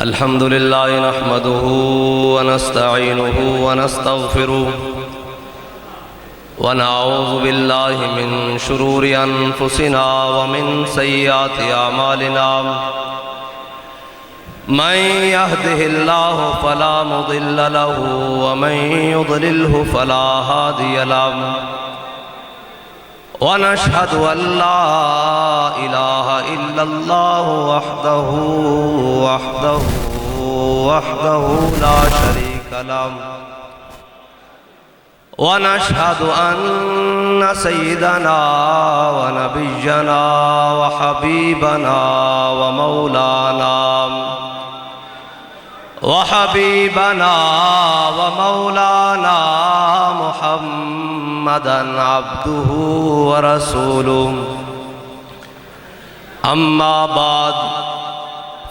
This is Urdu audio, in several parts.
الحمد لله نحمده ونستعينه ونستغفره ونعوذ بالله من شرور أنفسنا ومن سيئات أعمالنا من يهده الله فلا مضل له ومن يضلله فلا هادي له ونشهد أن لا إله إلا الله وحده لا شريك له ونشهد أن سيدنا ونبينا وحبيبنا ومولانا محمدًا عبده ورسوله أما بعد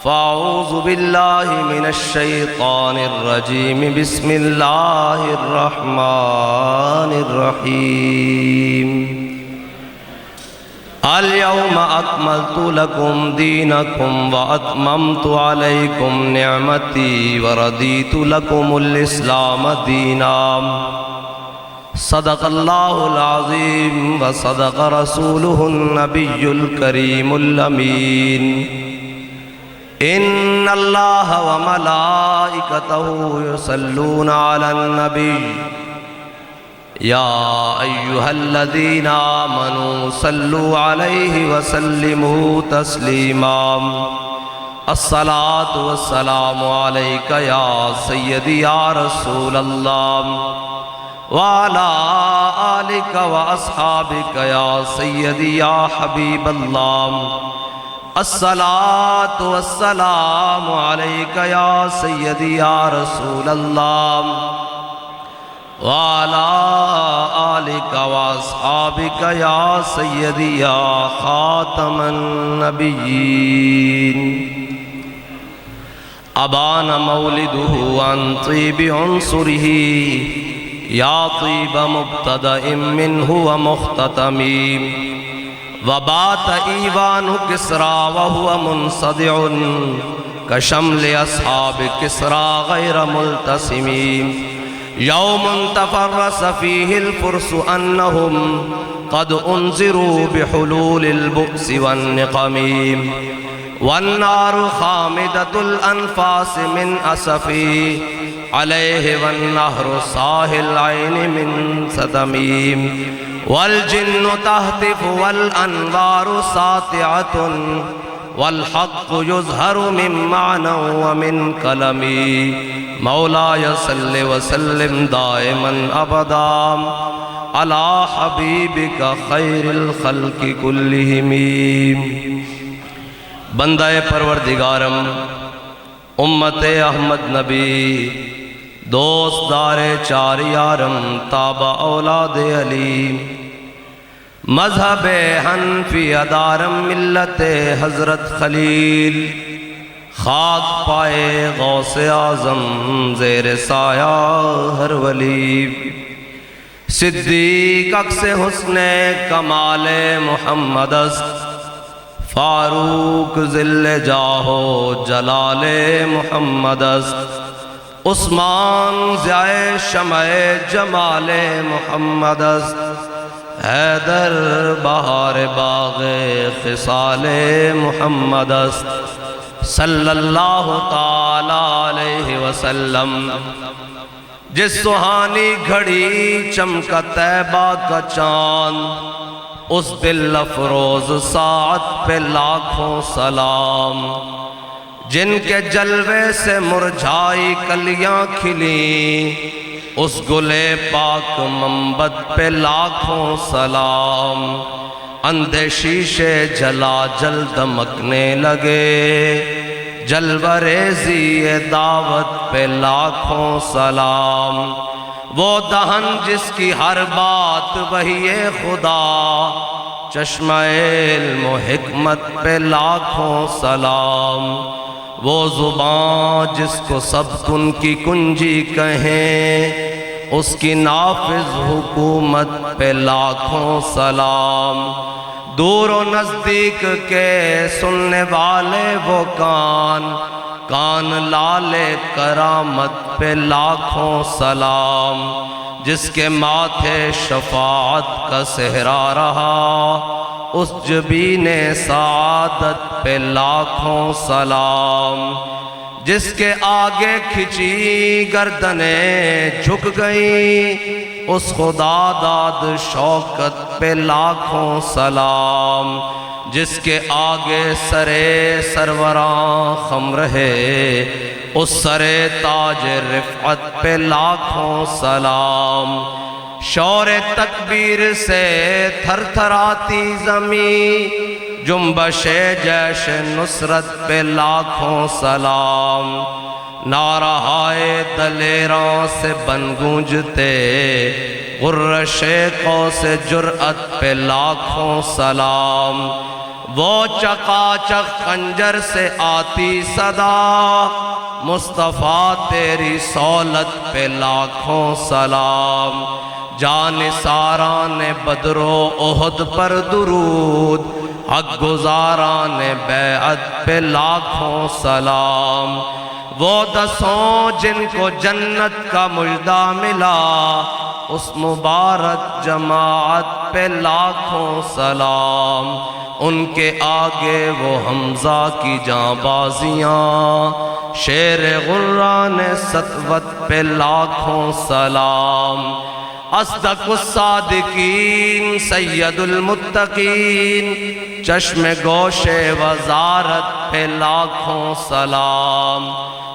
فأعوذ بالله من الشيطان الرجيم بسم الله الرحمن الرحيم اليوم أكملت لكم دينكم وأتممت عليكم نعمتي ورضيت لكم الإسلام دينا صدق الله العظيم وصدق رسوله النبي الكريم الأمين إن الله وملائكته يصلون على النبي يا أيها الذين آمنوا صلوا عليه وسلموا تسليما الصلاة والسلام عليك يا سيدي يا رسول الله وعلى آلك وأصحابك يا سيدي يا حبيب الله الصلاة والسلام عليك يا سيدي يا رسول الله وعلى آلك وأصحابك يا سيدي يا خاتم النبيين أبان مولده عن طيب عنصره يا طيب مبتدأ منه ومختتم وبات إيوان كسرى وهو منصدع كشمل أصحاب كسرى غير ملتسم يوم تفرس فيه الفرس أنهم قد أنذروا بحلول البؤس والنقم والنار خامدة الأنفاس من أسفي عليه والنهر صاهي العين من سدميم والجن تهتف والأنوار ساطعة والحق يظهر من معنى ومن كلم مولاي صل وسلم دائما أبدا على حبيبك خير الخلق كلهم بندہ پروردگارم امت احمد نبی دوست دار چار یارم تابع اولاد علی مذہب حنفی ادارم ملت حضرت خلیل خاک پائے غوث اعظم زیر سایہ ہر ولی صدیق عکس حسن کمال محمد است فاروق ذل جاہو جلال محمد است عثمان ضیاء شمع جمال محمد است حیدر بہار باغ خصال محمد است صلی اللہ تعالی علیہ وسلم جس سہانی گھڑی چمکا طیبہ کا چاند اس دل افروز ساعت پہ لاکھوں سلام جن کے جلوے سے مرجھائی کلیاں کھلیں اس گلے پاک منبت پہ لاکھوں سلام اندھے شیشے جلا جل دمکنے لگے جلوہ ریزی دعوت پہ لاکھوں سلام وہ دہن جس کی ہر بات وحی خدا چشمہ علم و حکمت پہ لاکھوں سلام وہ زبان جس کو سب کن کی کنجی کہیں اس کی نافذ حکومت پہ لاکھوں سلام دور و نزدیک کے سننے والے وہ کان لالے کرامت پہ لاکھوں سلام، جس کے ماتھے شفاعت کا صحرا رہا، اس جبین سعادت پہ لاکھوں سلام، جس کے آگے کھچی گردنیں جھک گئیں، اس خدا داد شوکت پہ لاکھوں سلام، جس کے آگے سرے سروراں خم رہے، اس سرے تاج رفعت پہ لاکھوں سلام، شور تکبیر سے تھر تھر آتی زمین، جنبش جیش نصرت پہ لاکھوں سلام، نعرہائے دلیراں سے بن گونجتے، غرش قوس جرأت پہ لاکھوں سلام، وہ چقاچق خنجر سے آتی صدا، مصطفیٰ تیری سولت پہ لاکھوں سلام، جانثاران بدر و احد پر درود، حق گزاران بیعت پہ لاکھوں سلام، وہ 10 جن کو جنت کا مژدہ ملا، اس مبارک جماعت پہ لاکھوں سلام، ان کے آگے وہ حمزہ کی جاں بازیاں، شیر غران سطوت پہ لاکھوں سلام، اصدق الصادقین سید المتقین، چشم گوش وزارت پہ لاکھوں سلام،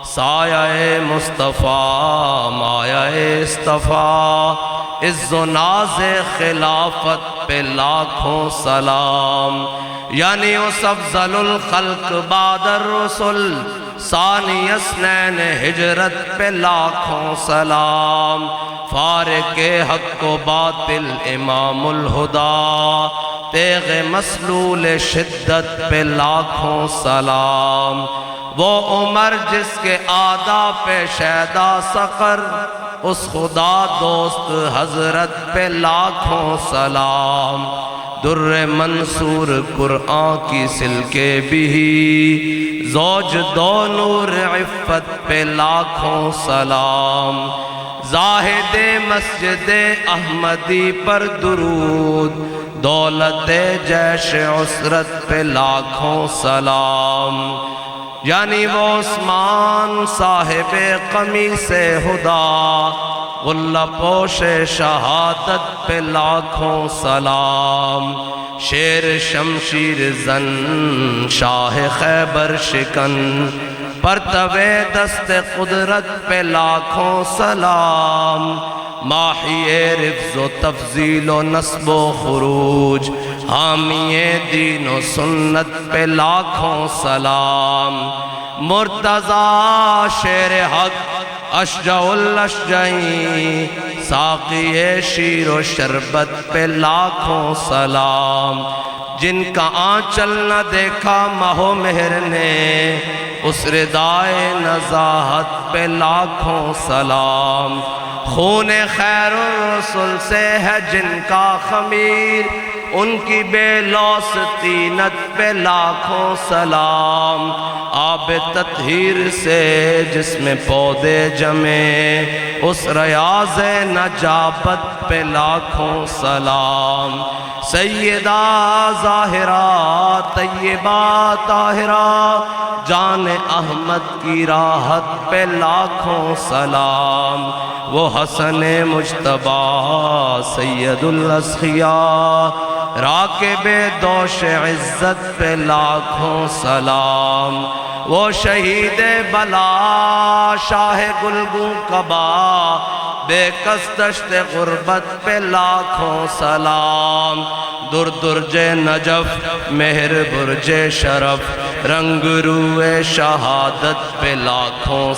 سایہ مصطفیٰ مایہ اصطفیٰ، عز و ناز خلافت پہ لاکھوں سلام، یعنی اس افضل الخلق بعد الرسل، ثانی اثنین ہجرت پہ لاکھوں سلام، فارق حق و باطل امام الہدا، تیغ مسلول شدت پہ لاکھوں سلام، وہ عمر جس کے آدھا پہ شیدا سقر، اس خدا دوست حضرت پہ لاکھوں سلام، در منصور قرآن کی سلکے بھی، زوج دو نور عفت پہ لاکھوں سلام، زاہد مسجد احمدی پر درود، دولت جیش عسرت پہ لاکھوں سلام، یعنی وہ عثمان صاحب قمیص ہدا، غلہ پوش شہادت پہ لاکھوں سلام، شیر شمشیر زن شاہ خیبر شکن، پرتو دست قدرت پہ لاکھوں سلام، ماحی رفظ و تفضیل و نصب و خروج، حامی دین و سنت پہ لاکھوں سلام، مرتضی شیر حق اشجع الاشجعین، ساقی شیر و شربت پہ لاکھوں سلام، جن کا آنچل نہ دیکھا ماہ و مہر نے، اس ردائے نزاہت پہ لاکھوں سلام، خون خیر الرسل سے ہے جن کا خمیر، ان کی بے لوث طینت پہ لاکھوں سلام، آب تطہیر سے جس میں پودے جمے، اس ریاض نجابت پہ لاکھوں سلام، سیدہ ظاہرہ طیبہ طاہرہ، جان احمد کی راحت پہ لاکھوں سلام، وہ حسن مجتبیٰ سید الاسخیاء، راکب دوش عزت پہ لاکھوں سلام، وہ شہید بلا شاہ گلگوں کبا، بے کس دشت غربت پہ لاکھوں سلام، در درج نجف مہر برج شرف، رنگ روئے شہادت پہ لاکھوں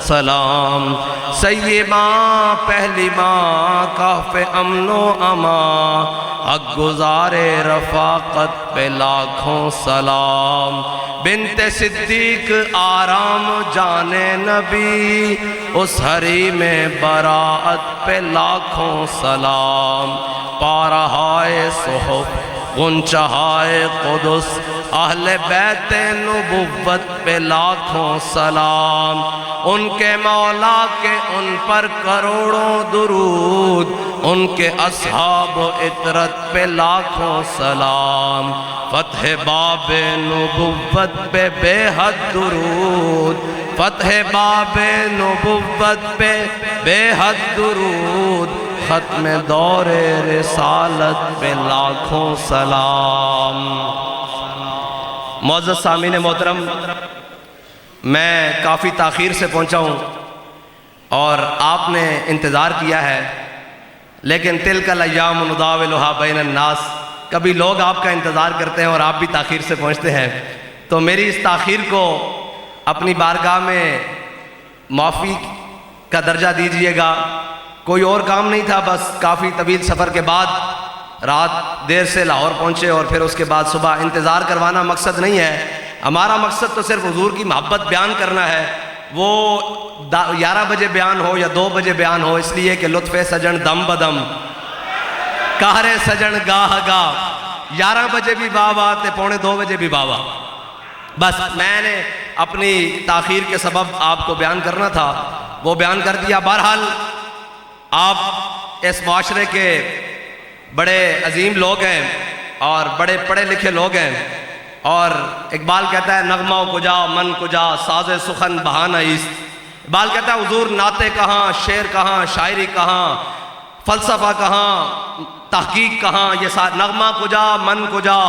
سلام، سیداں پہلی ماں کاف امن و امان، حق گزار رفاقت پہ لاکھوں سلام، بنت صدیق آرام جان نبی، اس حریم براعت پہ لاکھوں سلام، پارہائے صحف غنچہائے قدس اہل بیت نبوت پہ لاکھوں سلام، ان کے مولا کے ان پر کروڑوں درود، ان کے اصحاب و عطرت پہ لاکھوں سلام، فتح باب نبوت پہ بے حد درود، فتح باب نبوت پہ بے حد درود، ختم دور رسالت پہ لاکھوں سلام۔ معزز سامعین محترم، میں کافی تاخیر سے پہنچا ہوں اور آپ نے انتظار کیا ہے، لیکن تلک الایام نداولھا بین الناس، کبھی لوگ آپ کا انتظار کرتے ہیں اور آپ بھی تاخیر سے پہنچتے ہیں، تو میری اس تاخیر کو اپنی بارگاہ میں معافی کا درجہ دیجئے گا۔ کوئی اور کام نہیں تھا، بس کافی طویل سفر کے بعد رات دیر سے لاہور پہنچے اور پھر اس کے بعد صبح۔ انتظار کروانا مقصد نہیں ہے، ہمارا مقصد تو صرف حضور کی محبت بیان کرنا ہے، وہ 11 بجے بیان ہو یا 2 بجے بیان ہو، اس لیے کہ لطف سجن دم بدم قہر سجن گاہ گاہ، 11 بجے بھی بابا تے 1:45 بجے بھی بابا۔ بس میں نے اپنی تاخیر کے سبب آپ کو بیان کرنا تھا، وہ بیان کر دیا۔ بہرحال آپ اس معاشرے کے بڑے عظیم لوگ ہیں اور بڑے پڑھے لکھے لوگ ہیں، اور اقبال کہتا ہے نغمہ کجا من کجا ساز سخن بہانہ ایست۔ اقبال کہتا ہے حضور نعتیں کہاں، شعر کہاں، شاعری کہاں، فلسفہ کہاں، تحقیق کہاں، یہ نغمہ کجا من کجا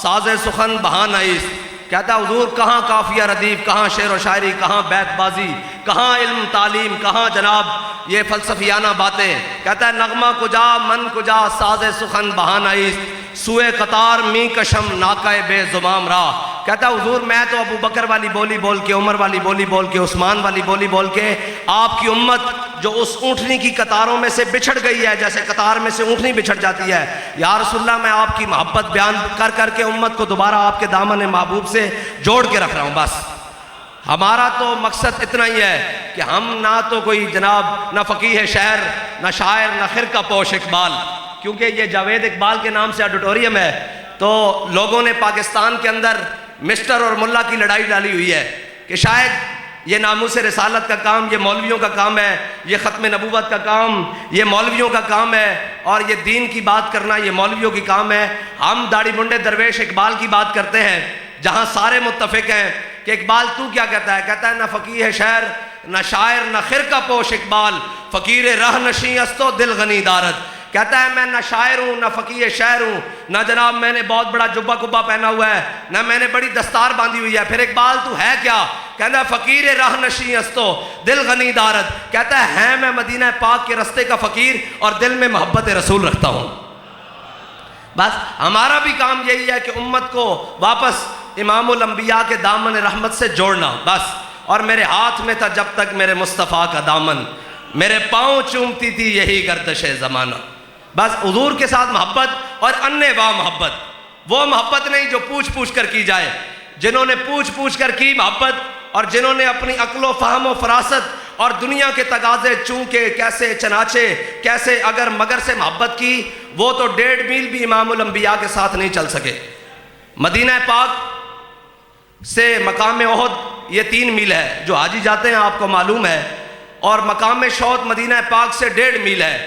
ساز سخن بہانہ ایست۔ کہتا ہے حضور کہاں قافیہ ردیف، کہاں شعر و شاعری، کہاں بیت بازی، کہاں علم تعلیم، کہاں جناب یہ فلسفیانہ باتیں۔ کہتا ہے نغمہ کجا من کجا ساز سخن بہانہ ایست، سوئے قطار می کشم ناکہ بے زمام راہ۔ کہتا ہے حضور میں تو ابو بکر والی بولی بول کے، عمر والی بولی بول کے، عثمان والی بولی بول کے، آپ کی امت جو اس اونٹنی کی قطاروں میں سے بچھڑ گئی ہے، جیسے قطار میں سے اونٹنی بچھڑ جاتی ہے، یا رسول اللہ میں آپ کی محبت بیان کر کر کے امت کو دوبارہ آپ کے دامن محبوب سے جوڑ کے رکھ رہا ہوں۔ بس ہمارا تو مقصد اتنا ہی ہے کہ ہم نہ تو کوئی جناب نہ فقیہ شہر، نہ شاعر، نہ خرقہ پوش اقبال، کیونکہ یہ جاوید اقبال کے نام سے آڈیٹوریم ہے، تو لوگوں نے پاکستان کے اندر مسٹر اور ملا کی لڑائی ڈالی ہوئی ہے کہ شاید یہ ناموس رسالت کا کام یہ مولویوں کا کام ہے، یہ ختم نبوت کا کام یہ مولویوں کا کام ہے، اور یہ دین کی بات کرنا یہ مولویوں کی کام ہے۔ ہم داڑھی منڈے درویش اقبال کی بات کرتے ہیں، جہاں سارے متفق ہیں کہ اقبال تو کیا کہتا ہے؟ کہتا ہے نہ فقیہ شعر، نہ شاعر، نہ خرقہ پوش اقبال، فقیر رہ نشیں استو دل غنی دارد۔ کہتا ہے میں نہ شاعر ہوں، نہ فقیہ شعر ہوں، نہ جناب میں نے بہت بڑا جبہ کبہ پہنا ہوا ہے، نہ میں نے بڑی دستار باندھی ہوئی ہے۔ پھر اقبال تو ہے کیا؟ کہتا ہے فقیر راہ نشیں استو دل غنی دارد۔ کہتا ہے میں مدینہ پاک کے رستے کا فقیر اور دل میں محبت رسول رکھتا ہوں۔ بس ہمارا بھی کام یہی ہے کہ امت کو واپس امام الانبیاء کے دامن رحمت سے جوڑنا، بس۔ اور میرے ہاتھ میں تھا جب تک میرے مصطفیٰ کا دامن، میرے پاؤں چومتی تھی یہی گردش زمانہ۔ بس حضور کے ساتھ محبت، اور انے واہ محبت، وہ محبت نہیں جو پوچھ پوچھ کر کی جائے۔ جنہوں نے پوچھ پوچھ کر کی محبت، اور جنہوں نے اپنی عقل و فہم و فراست اور دنیا کے تقاضے چونکہ کیسے چنانچے کیسے اگر مگر سے محبت کی، وہ تو 1.5 میل بھی امام الانبیاء کے ساتھ نہیں چل سکے۔ مدینہ پاک سے مقام احد یہ 3 میل ہے، جو حاجی جاتے ہیں آپ کو معلوم ہے، اور مقام شہد مدینہ پاک سے 1.5 میل ہے،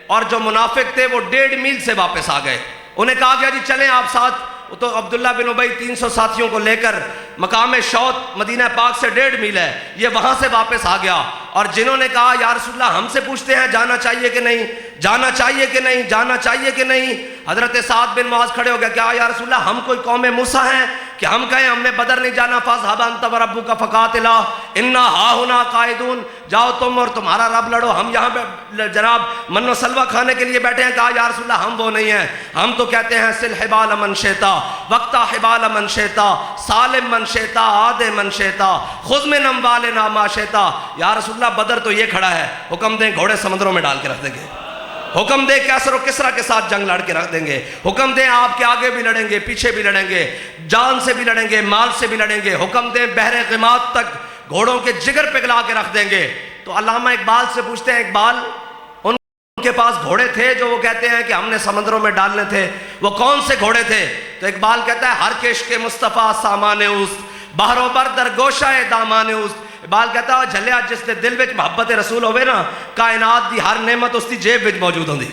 اور جو منافق تھے وہ 1.5 میل سے واپس آ گئے۔ انہیں کہا گیا جی چلیں آپ ساتھ، تو عبداللہ بن ابی 300 ساتھیوں کو لے کر مقام شوت مدینہ پاک سے 1.5 میل ہے، یہ وہاں سے واپس آ گیا۔ اور جنہوں نے کہا یا رسول اللہ ہم سے پوچھتے ہیں جانا چاہیے کہ نہیں، جانا چاہیے کہ نہیں، جانا چاہیے کہ نہیں، حضرت سعد بن معاذ کھڑے ہو گیا، کیا یا رسول اللہ ہم کوئی قوم موسیٰ ہیں کہ ہم کہیں ہم نے بدر نہیں جانا؟ فاذهب انت وربك فقاتلا انا هاهنا قاعدون، جاؤ تم اور تمہارا رب لڑو، ہم یہاں پہ جناب من و سلوہ کھانے کے لیے بیٹھے ہیں۔ کہا یا رسول اللہ ہم وہ نہیں ہیں، ہم تو کہتے ہیں سل حبال من شئتا وقتا حبال من شئتا سالم من شئتا عاد من شئتا خذ من اموالنا ما شئتا۔ یا رسول اللہ بدر تو یہ کھڑا ہے، حکم دیں گھوڑے سمندروں میں ڈال کے رکھ دیں گے، حکم دیں کیسر و کسرا کے ساتھ جنگ لڑ کے رکھ دیں گے، حکم دیں آپ کے آگے بھی لڑیں گے پیچھے بھی لڑیں گے، جان سے بھی لڑیں گے مال سے بھی لڑیں گے، حکم دیں بحر غماد تک گھوڑوں کے جگر پگھلا کے رکھ دیں گے۔ تو علامہ اقبال سے پوچھتے ہیں اقبال ان کے پاس گھوڑے تھے جو وہ کہتے ہیں کہ ہم نے سمندروں میں ڈالنے تھے. وہ کون سے گھوڑے تھے؟ تو اقبال کہتا ہے ہر کشک مصطفیٰ سامان اوست، بحر و بر در گوشہ دامان اوست. اقبال کہتا ہے جھلیا جس دے دل وچ محبت رسول ہوئے نا، کائنات دی ہر نعمت اس دی جیب وچ موجود ہوندی.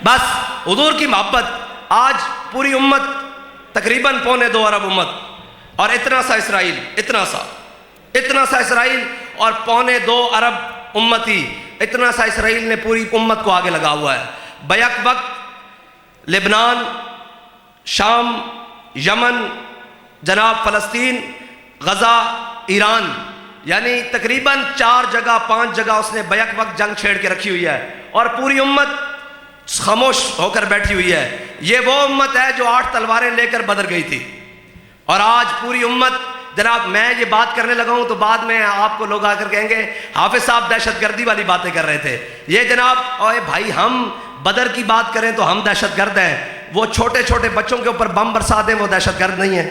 بس حضور کی محبت. آج پوری امت تقریباً 2.25 ارب امت، اور اتنا سا اسرائیل اور 2.25 ارب امتی، اتنا سا اسرائیل نے پوری امت کو آگے لگا ہوا ہے. بیک وقت لبنان، شام، یمن، جناب فلسطین، غزہ، ایران، یعنی تقریباً 4 جگہ 5 جگہ اس نے بیک وقت جنگ چھیڑ کے رکھی ہوئی ہے، اور پوری امت خاموش ہو کر بیٹھی ہوئی ہے. یہ وہ امت ہے جو 8 تلواریں لے کر بدر گئی تھی، اور آج پوری امت. جناب میں یہ بات کرنے لگا ہوں تو بعد میں آپ کو لوگ آ کر کہیں گے حافظ صاحب دہشت گردی والی باتیں کر رہے تھے. یہ جناب اوے بھائی، ہم بدر کی بات کریں تو ہم دہشت گرد ہیں. وہ چھوٹے چھوٹے بچوں کے اوپر بم برسا دیں وہ دہشت گرد نہیں ہیں.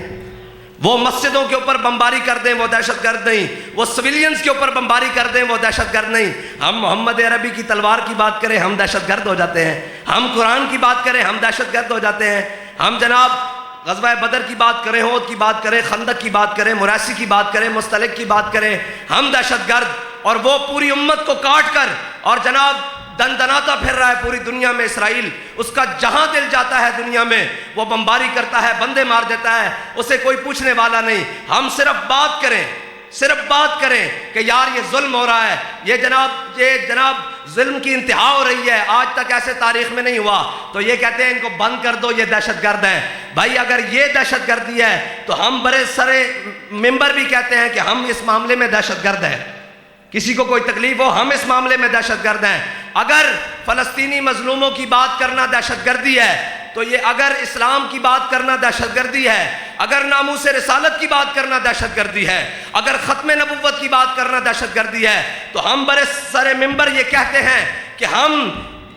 وہ مسجدوں کے اوپر بمباری کر دیں وہ دہشت گرد نہیں. وہ سویلینز کے اوپر بمباری کر دیں وہ دہشت گرد نہیں. ہم محمد عربی کی تلوار کی بات کریں ہم دہشت گرد ہو جاتے ہیں. ہم قرآن کی بات کریں ہم دہشت گرد ہو جاتے ہیں. ہم جناب غزوہ بدر کی بات کریں، احد کی بات کریں، خندق کی بات کریں، مراسی کی بات کریں، مستلق کی بات کریں، ہم دہشت گرد. اور وہ پوری امت کو کاٹ کر اور جناب دندناتا پھر رہا ہے پوری دنیا میں. اسرائیل اس کا جہاں دل جاتا ہے دنیا میں وہ بمباری کرتا ہے، بندے مار دیتا ہے، اسے کوئی پوچھنے والا نہیں. ہم صرف بات کریں کہ یار یہ ظلم ہو رہا ہے، یہ جناب ظلم کی انتہا ہو رہی ہے، آج تک ایسے تاریخ میں نہیں ہوا. تو یہ کہتے ہیں ان کو بند کر دو، یہ دہشت گرد ہے. بھائی اگر یہ دہشت گردی ہے تو ہم برے سرے ممبر بھی کہتے ہیں کہ ہم اس معاملے میں دہشت گرد ہیں. کسی کو کوئی تکلیف ہو ہم اس معاملے میں دہشت گرد ہیں. اگر فلسطینی مظلوموں کی بات کرنا دہشت گردی ہے تو یہ اگر اسلام کی بات کرنا دہشت گردی ہے، اگر ناموس رسالت کی بات کرنا دہشت گردی ہے، اگر ختم نبوت کی بات کرنا دہشت گردی ہے، تو ہم برے سر ممبر یہ کہتے ہیں کہ ہم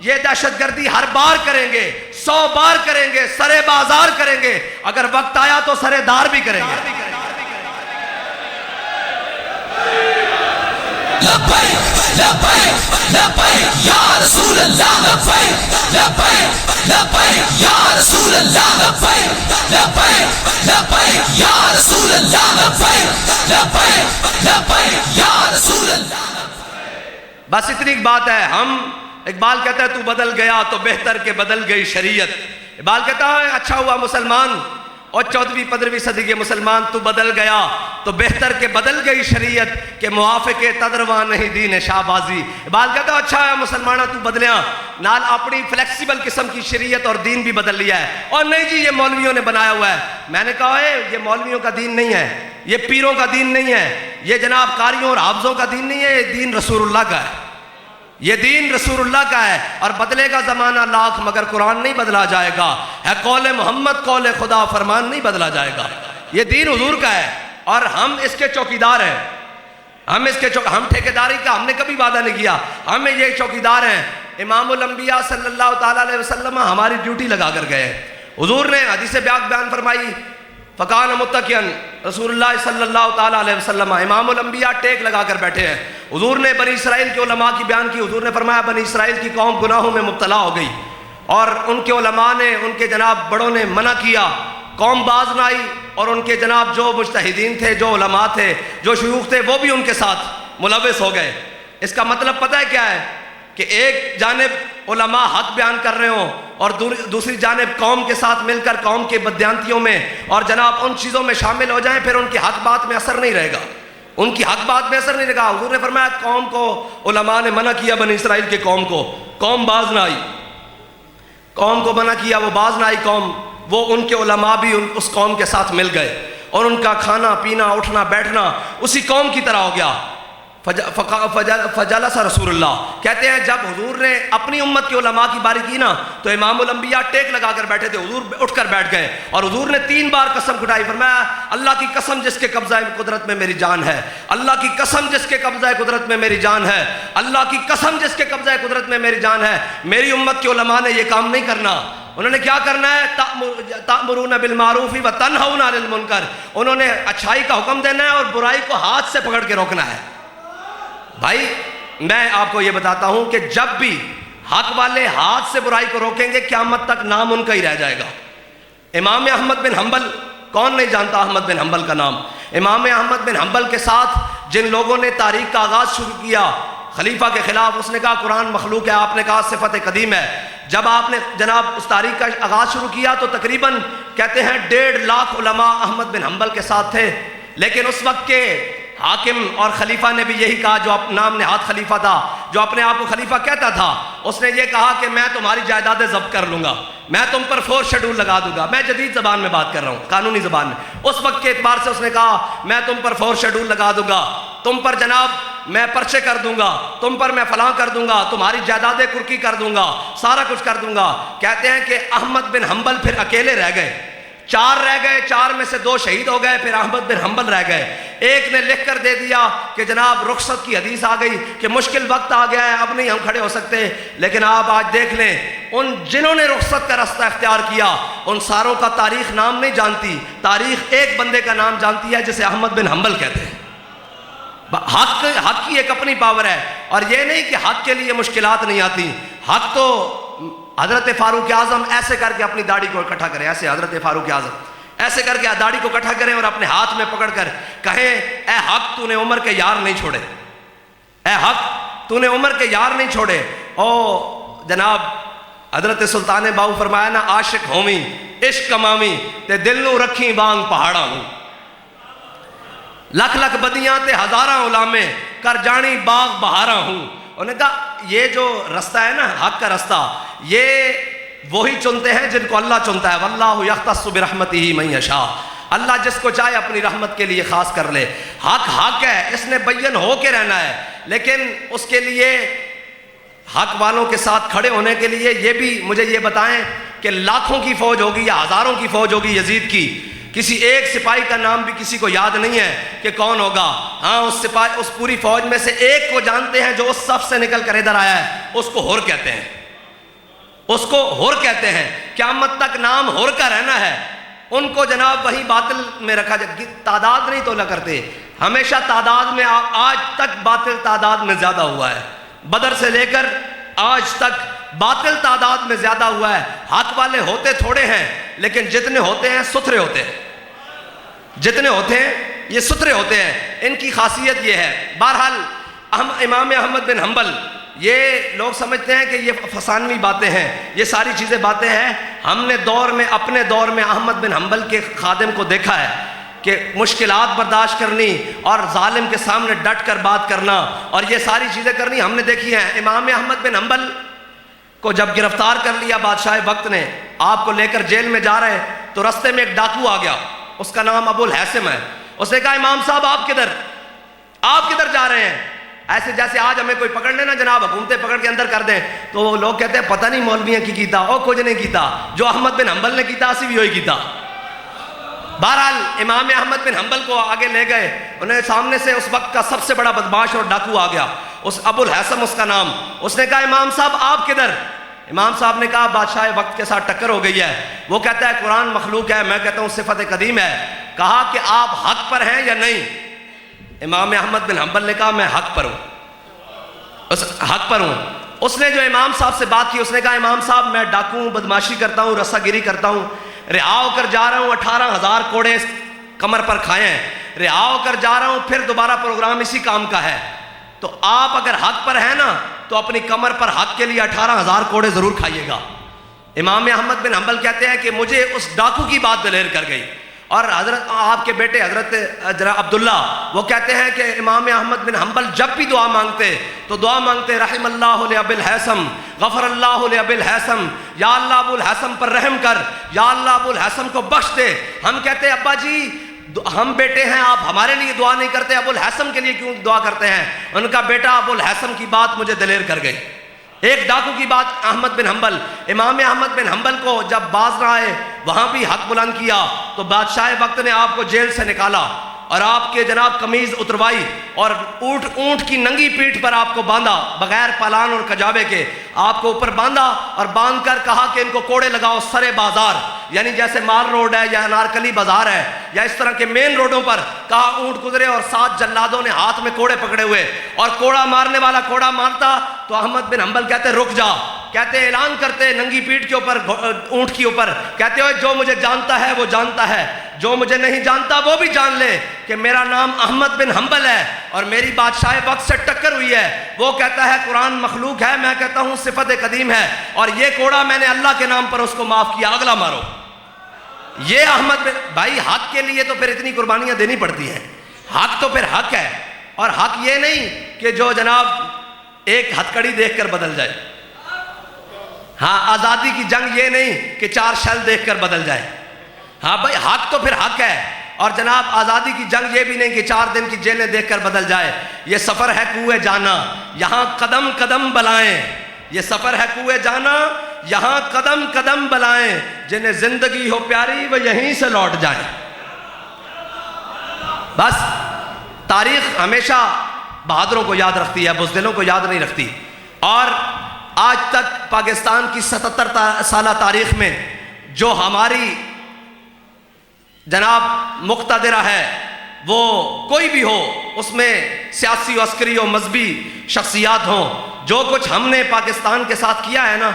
یہ دہشت گردی ہر بار کریں گے، 100 بار کریں گے، سرے بازار کریں گے، اگر وقت آیا تو سرے دار بھی کریں گے. لبیک لبیک لبیک یا رسول اللہ، لبیک لبیک لبیک یا رسول اللہ، لبیک لبیک لبیک یا رسول اللہ، لبیک لبیک لبیک یا رسول اللہ. بس اتنی بات ہے. ہم اقبال کہتا ہے تو بدل گیا تو بہتر کہ بدل گئی شریعت. اقبال کہتا ہے اچھا ہوا مسلمان اور 14ویں-15ویں صدی کے مسلمان تو بدل گیا تو بہتر کہ بدل گئی شریعت کہ موافق تدرواں نہیں دین شاہبازی. اقبال کہتا ہے اچھا ہے مسلمانہ تو بدلیاں نال اپنی فلیکسیبل قسم کی شریعت اور دین بھی بدل لیا ہے. اور نہیں جی یہ مولویوں نے بنایا ہوا ہے. میں نے کہا ہے یہ مولویوں کا دین نہیں ہے، یہ پیروں کا دین نہیں ہے، یہ جناب قاریوں اور حافظوں کا دین نہیں ہے، یہ دین رسول اللہ کا ہے. یہ دین رسول اللہ کا ہے. اور بدلے گا زمانہ لاکھ مگر قرآن نہیں بدلا جائے گا. ہے قول محمد قول خدا فرمان نہیں بدلا جائے گا. یہ دین حضور کا ہے اور ہم اس کے چوکیدار ہیں. ہم ٹھیکیداری کا ہم نے کبھی وعدہ نہیں کیا. ہم یہ چوکیدار ہیں. امام الانبیاء صلی اللہ تعالیٰ علیہ وسلم ہماری ڈیوٹی لگا کر گئے. حضور نے حدیث بیان فرمائی فقان متقین، رسول اللہ صلی اللہ تعالیٰ علیہ وسلم امام الانبیاء ٹیک لگا کر بیٹھے ہیں. حضور نے بنی اسرائیل کے علماء کی بیان کی. حضور نے فرمایا بنی اسرائیل کی قوم گناہوں میں مبتلا ہو گئی اور ان کے علماء نے، ان کے جناب بڑوں نے منع کیا. قوم باز نہ آئی اور ان کے جناب جو مجتہدین تھے، جو علماء تھے، جو شیوخ تھے، وہ بھی ان کے ساتھ ملوث ہو گئے. اس کا مطلب پتہ ہے کیا ہے؟ کہ ایک جانب علماء حق بیان کر رہے ہوں اور دوسری جانب قوم کے ساتھ مل کر قوم کے بددیانتیوں میں اور جناب ان چیزوں میں شامل ہو جائیں، پھر ان کی حق بات میں اثر نہیں رہے گا. ان کی حق بات میں اثر نہیں رہے گا. حضور نے فرمایا قوم کو علماء نے منع کیا، بنی اسرائیل کے قوم کو، قوم باز نہ آئی. قوم کو منع کیا، وہ باز نہ آئی قوم. وہ ان کے علماء بھی اس قوم کے ساتھ مل گئے اور ان کا کھانا پینا اٹھنا بیٹھنا اسی قوم کی طرح ہو گیا. فجلس رسول اللہ، کہتے ہیں جب حضور نے اپنی امت کے علماء کی باری کی نا تو امام الانبیاء ٹیک لگا کر بیٹھے تھے. حضور اٹھ کر بیٹھ گئے اور حضور نے 3 بار قسم کھٹائی. فرمایا اللہ کی قسم جس کے قبضہ قدرت میں میری جان ہے، اللہ کی قسم جس کے قبضہ قدرت میں میری جان ہے، اللہ کی قسم جس کے قبضہ قدرت میں میری جان ہے، میری امت کے علماء نے یہ کام نہیں کرنا. انہوں نے کیا کرنا ہے؟ تأمرون بالمعروف وتنہون عن المنکر. انہوں نے اچھائی کا حکم دینا ہے اور برائی کو ہاتھ سے پکڑ کے روکنا ہے. بھائی میں آپ کو یہ بتاتا ہوں کہ جب بھی حق والے ہاتھ سے برائی کو روکیں گے قیامت تک نام ان کا ہی رہ جائے گا۔ امام احمد بن حنبل، کون نہیں جانتا احمد بن حنبل کا نام؟ امام احمد بن حنبل کے ساتھ جن لوگوں نے تاریخ کا آغاز شروع کیا خلیفہ کے خلاف، اس نے کہا قرآن مخلوق ہے، آپ نے کہا صفت قدیم ہے۔ جب آپ نے جناب اس تاریخ کا آغاز شروع کیا تو تقریباً کہتے ہیں 1.5 لاکھ علماء احمد بن حنبل کے ساتھ تھے، لیکن اس وقت کے حاکم اور خلیفہ نے بھی یہی کہا، جو نام نہاد خلیفہ تھا، جو اپنے آپ کو خلیفہ کہتا تھا، اس نے یہ کہا کہ میں تمہاری جائیدادیں ضبط کر لوں گا، میں تم پر 4 شیڈول لگا دوں گا۔ میں جدید زبان میں بات کر رہا ہوں، قانونی زبان میں۔ اس وقت کے اعتبار سے اس نے کہا میں تم پر 4 شیڈول لگا دوں گا، تم پر جناب میں پرچے کر دوں گا، تم پر میں فلاں کر دوں گا، تمہاری جائیدادیں کرکی کر دوں گا، سارا کچھ کر دوں گا۔ کہتے ہیں کہ احمد بن حنبل پھر اکیلے رہ گئے، 4 رہ گئے، 4 میں سے 2 شہید ہو گئے، پھر احمد بن حنبل رہ گئے۔ ایک نے لکھ کر دے دیا کہ جناب رخصت کی حدیث آ گئی کہ مشکل وقت آ گیا ہے، اب نہیں ہم کھڑے ہو سکتے۔ لیکن آپ آج دیکھ لیں ان جنہوں نے رخصت کا راستہ اختیار کیا ان ساروں کا تاریخ نام نہیں جانتی، تاریخ ایک بندے کا نام جانتی ہے جسے احمد بن حنبل کہتے ہیں۔ حق کی ایک اپنی پاور ہے، اور یہ نہیں کہ حق کے لیے مشکلات نہیں آتی۔ حق تو حضرت فاروق اعظم ایسے کر کے اپنی داڑھی کو اکٹھا کریں، ایسے حضرت فاروق اعظم ایسے کر کے داڑھی کو اکٹھا کریں اور اپنے ہاتھ میں پکڑ کر کہیں اے حق تو نے عمر کے یار نہیں چھوڑے، اے حق تو نے عمر کے یار نہیں چھوڑے۔ او جناب حضرت سلطان باؤ فرمایا نا، عاشق ہومی عشق کمامی تے دل نو رکھی بانگ پہاڑا ہوں، لکھ لکھ بدیاں تے ہزاراں غلامے کر جانی باغ بہاراں ہوں۔ انہوں نے کہا یہ جو رستہ ہے نا حق کا رستہ، یہ وہی چنتے ہیں جن کو اللہ چنتا ہے، واللہ یختص برحمتہ من یشاء، اللہ جس کو چاہے اپنی رحمت کے لیے خاص کر لے۔ حق حق ہے، اس نے بین ہو کے رہنا ہے، لیکن اس کے لیے حق والوں کے ساتھ کھڑے ہونے کے لیے یہ بھی مجھے یہ بتائیں کہ لاکھوں کی فوج ہوگی یا ہزاروں کی فوج ہوگی یزید کی، کسی ایک سپاہی کا نام بھی کسی کو یاد نہیں ہے کہ کون ہوگا۔ ہاں اس پوری فوج میں سے ایک کو جانتے ہیں جو اس صف سے نکل کر ادھر آیا ہے، اس کو ہور کہتے ہیں، اس کو ہور کہتے ہیں۔ قیامت تک نام ہور کا رہنا ہے۔ ان کو جناب وہی باطل میں رکھا جائے، تعداد نہیں تولا کرتے، ہمیشہ تعداد میں آج تک باطل تعداد میں زیادہ ہوا ہے، بدر سے لے کر آج تک باطل تعداد میں زیادہ ہوا ہے۔ حق والے ہوتے تھوڑے ہیں لیکن جتنے ہوتے ہیں ستھرے ہوتے ہیں، جتنے ہوتے ہیں یہ ستھرے ہوتے ہیں، ان کی خاصیت یہ ہے۔ بہرحال امام احمد بن حنبل، یہ لوگ سمجھتے ہیں کہ یہ فسانوی باتیں ہیں، یہ ساری چیزیں باتیں ہیں۔ ہم نے اپنے دور میں احمد بن حنبل کے خادم کو دیکھا ہے کہ مشکلات برداشت کرنی اور ظالم کے سامنے ڈٹ کر بات کرنا اور یہ ساری چیزیں کرنی ہم نے دیکھی ہیں۔ امام احمد بن حنبل کو جب گرفتار کر لیا بادشاہ وقت نے، آپ کو لے کر جیل میں جا رہے تو رستے میں ایک ڈاکو آ گیا، اس کا نام ابو الحسم ہے۔ اس نے کہا امام صاحب آپ کدھر جا رہے ہیں؟ ایسے جیسے آج ہمیں کوئی پکڑ لینا جناب حکومتیں پکڑ کے اندر کر دیں تو وہ لوگ کہتے ہیں پتہ نہیں مولویاں کی کیتا او کچھ نہیں کیتا، جو احمد بن حنبل نے کیتا اسی بھی وہی کیتا۔ بہرحال امام احمد بن حنبل کو آگے لے گئے، انہیں سامنے سے اس وقت کا سب سے بڑا بدماش اور ڈاکو آ گیا، اس ابو الحسم اس کا نام۔ اس نے کہا امام صاحب آپ کدھر؟ امام صاحب نے کہا بادشاہ وقت کے ساتھ ٹکر ہو گئی ہے، وہ کہتا ہے قرآن مخلوق ہے، میں کہتا ہوں صفت قدیم ہے۔ کہا کہ آپ حق پر ہیں یا نہیں؟ امام احمد بن حنبل نے کہا میں حق پر ہوں، حق پر ہوں۔ اس نے جو امام صاحب سے بات کی، اس نے کہا امام صاحب میں ڈاکو ہوں، بدماشی کرتا ہوں، رسا گیری کرتا ہوں، رہا ہو کر جا رہا ہوں، 18,000 کوڑے کمر پر کھائے ہیں، رہا ہو کر جا رہا ہوں، پھر دوبارہ پروگرام اسی کام کا ہے۔ تو آپ اگر حق پر ہیں نا تو اپنی کمر پر حق کے لیے 18,000 کوڑے ضرور کھائیے گا۔ امام احمد بن حنبل کہتے ہیں کہ مجھے اس ڈاکو کی بات دلیر کر گئی، اور حضرت آپ کے بیٹے حضرت عبداللہ وہ کہتے ہیں کہ امام احمد بن حنبل جب بھی دعا مانگتے تو دعا مانگتے رحم اللہ لأبی الحسم، غفر اللہ لأبی الحسم، یا اللہ ابو الحسم پر رحم کر، یا اللہ ابو الحسم کو بخش دے۔ ہم کہتے ابا جی ہم بیٹے ہیں، آپ ہمارے لیے دعا نہیں کرتے، ابو الحسم کے لیے کیوں دعا کرتے ہیں؟ ان کا بیٹا ابو الحسم کی بات مجھے دلیر کر گئی، ایک ڈاکو کی بات۔ احمد بن حنبل، امام احمد بن حنبل کو جب باز نہ آئے وہاں بھی حق بلند کیا تو بادشاہ وقت نے آپ کو جیل سے نکالا اور آپ کے جناب قمیض اتروائی اور اونٹ کی ننگی پیٹھ پر آپ کو باندھا، بغیر پالان اور کجاوے کے آپ کو اوپر باندھا اور باندھ کر کہا کہ ان کو کوڑے لگاؤ سرے بازار۔ یعنی جیسے مال روڈ ہے یا انارکلی بازار ہے یا اس طرح کے مین روڈوں پر، کہا اونٹ گزرے اور 7 جلادوں نے ہاتھ میں کوڑے پکڑے ہوئے، اور کوڑا مارنے والا کوڑا مارتا تو احمد بن حنبل کہتے رک جا، کہتے اعلان کرتے ننگی پیٹھ کے اوپر اونٹ کے اوپر، کہتے ہوئے جو مجھے جانتا ہے وہ جانتا ہے، جو مجھے نہیں جانتا وہ بھی جان لے کہ میرا نام احمد بن حنبل ہے اور میری بادشاہ وقت سے ٹکر ہوئی ہے۔ وہ کہتا ہے قرآن مخلوق ہے، میں کہتا ہوں صفت قدیم ہے، اور یہ کوڑا میں نے اللہ کے نام پر اس کو معاف کیا، اگلا مارو۔ یہ احمد بن بھائی، حق کے لیے تو پھر اتنی قربانیاں دینی پڑتی ہیں، حق تو پھر حق ہے، اور حق یہ نہیں کہ جو جناب ایک ہتھکڑی دیکھ کر بدل جائے، ہاں آزادی کی جنگ یہ نہیں کہ 4 شل دیکھ کر بدل جائے، ہاں بھائی حق تو پھر حق ہے، اور جناب آزادی کی جنگ یہ بھی نہیں کہ 4 دن کی جیلیں دیکھ کر بدل جائے۔ یہ سفر ہے کوئے جانا، یہاں قدم قدم بلائیں، یہ سفر ہے کوئے جانا، یہاں قدم قدم بلائیں، جنہیں زندگی ہو پیاری وہ یہیں سے لوٹ جائیں۔ بس تاریخ ہمیشہ بہادروں کو یاد رکھتی ہے، بزدلوں کو یاد نہیں رکھتی، اور آج تک پاکستان کی 77 سالہ تاریخ میں جو ہماری جناب مقتدرہ ہے، وہ کوئی بھی ہو، اس میں سیاسی و عسکری و مذہبی شخصیات ہوں، جو کچھ ہم نے پاکستان کے ساتھ کیا ہے نا،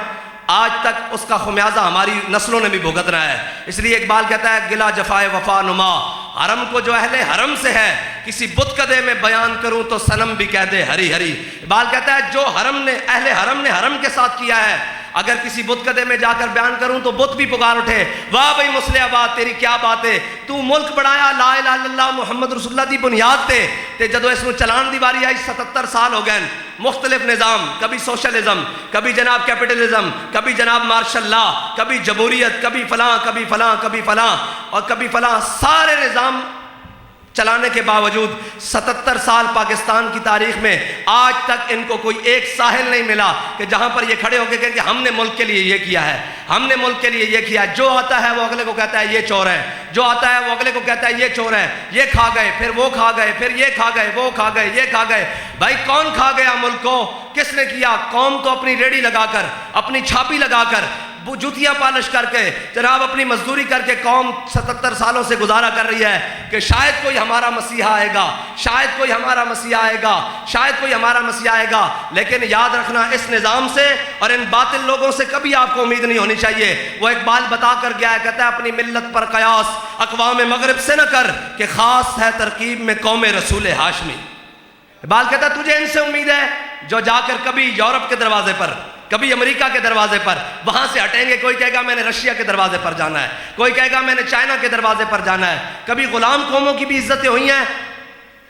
آج تک اس کا خمیازہ ہماری نسلوں نے بھی بھگتنا ہے۔ اس لیے اقبال کہتا ہے گلہ جفائے وفا نما، حرم کو جو اہل حرم سے ہے کسی بت کدے میں بیان کروں تو صنم بھی کہہ دے ہری ہری۔ اقبال کہتا ہے جو اہل حرم نے حرم کے ساتھ کیا ہے، اگر کسی بت کدے میں جا کر بیان کروں تو بت بھی پکار اٹھے، واہ بھئی مسلح آباد تیری کیا بات ہے، تو ملک بڑھایا لا الہ الا اللہ محمد رسول اللہ دی بنیاد تے جدو اس میں چلان دی باری آئی 77 سال ہو گئے، مختلف نظام، کبھی سوشلزم، کبھی جناب کیپٹلزم، کبھی جناب مارشل لا، کبھی جمہوریت، کبھی فلاں کبھی فلاں کبھی فلاں اور کبھی فلاں، سارے نظام چلانے کے باوجود 77 سال پاکستان کی تاریخ میں آج تک ان کو کوئی ایک ساحل نہیں ملا کہ جہاں پر یہ کھڑے ہو کے کہیں کہ ہم نے ملک کے لیے یہ کیا ہے، ہم نے ملک کے لیے یہ کیا ہے۔ جو آتا ہے وہ اگلے کو کہتا ہے یہ چور ہے، جو آتا ہے وہ اگلے کو کہتا ہے یہ چور ہے، یہ کھا گئے پھر وہ کھا گئے پھر یہ کھا گئے وہ کھا گئے یہ کھا گئے۔ بھائی کون کھا گیا ملک کو؟ کس نے کیا؟ قوم تو اپنی ریڑھی لگا کر، اپنی چھاپی لگا کر، جوتیاں پالش کر کے، جناب اپنی مزدوری کر کے قوم 77 سالوں سے گزارا کر رہی ہے کہ شاید کوئی ہمارا مسیحا آئے گا، شاید کوئی ہمارا مسیحا آئے گا، شاید کوئی ہمارا مسیحا آئے گا۔ لیکن یاد رکھنا اس نظام سے اور ان باطل لوگوں سے کبھی آپ کو امید نہیں ہونی چاہیے۔ وہ اقبال بتا کر گیا ہے، کہتا ہے اپنی ملت پر قیاس اقوام مغرب سے نہ کر کہ خاص ہے ترکیب میں قوم رسول ہاشمی۔ اقبال کہتا ہے تجھے ان سے امید ہے جو جا کر کبھی یورپ کے دروازے پر، کبھی امریکہ کے دروازے پر وہاں سے ہٹیں گے، کوئی کہے گا میں نے رشیا کے دروازے پر جانا ہے، کوئی کہے گا میں نے چائنا کے دروازے پر جانا ہے۔ کبھی غلام قوموں کی بھی عزتیں ہوئی ہیں،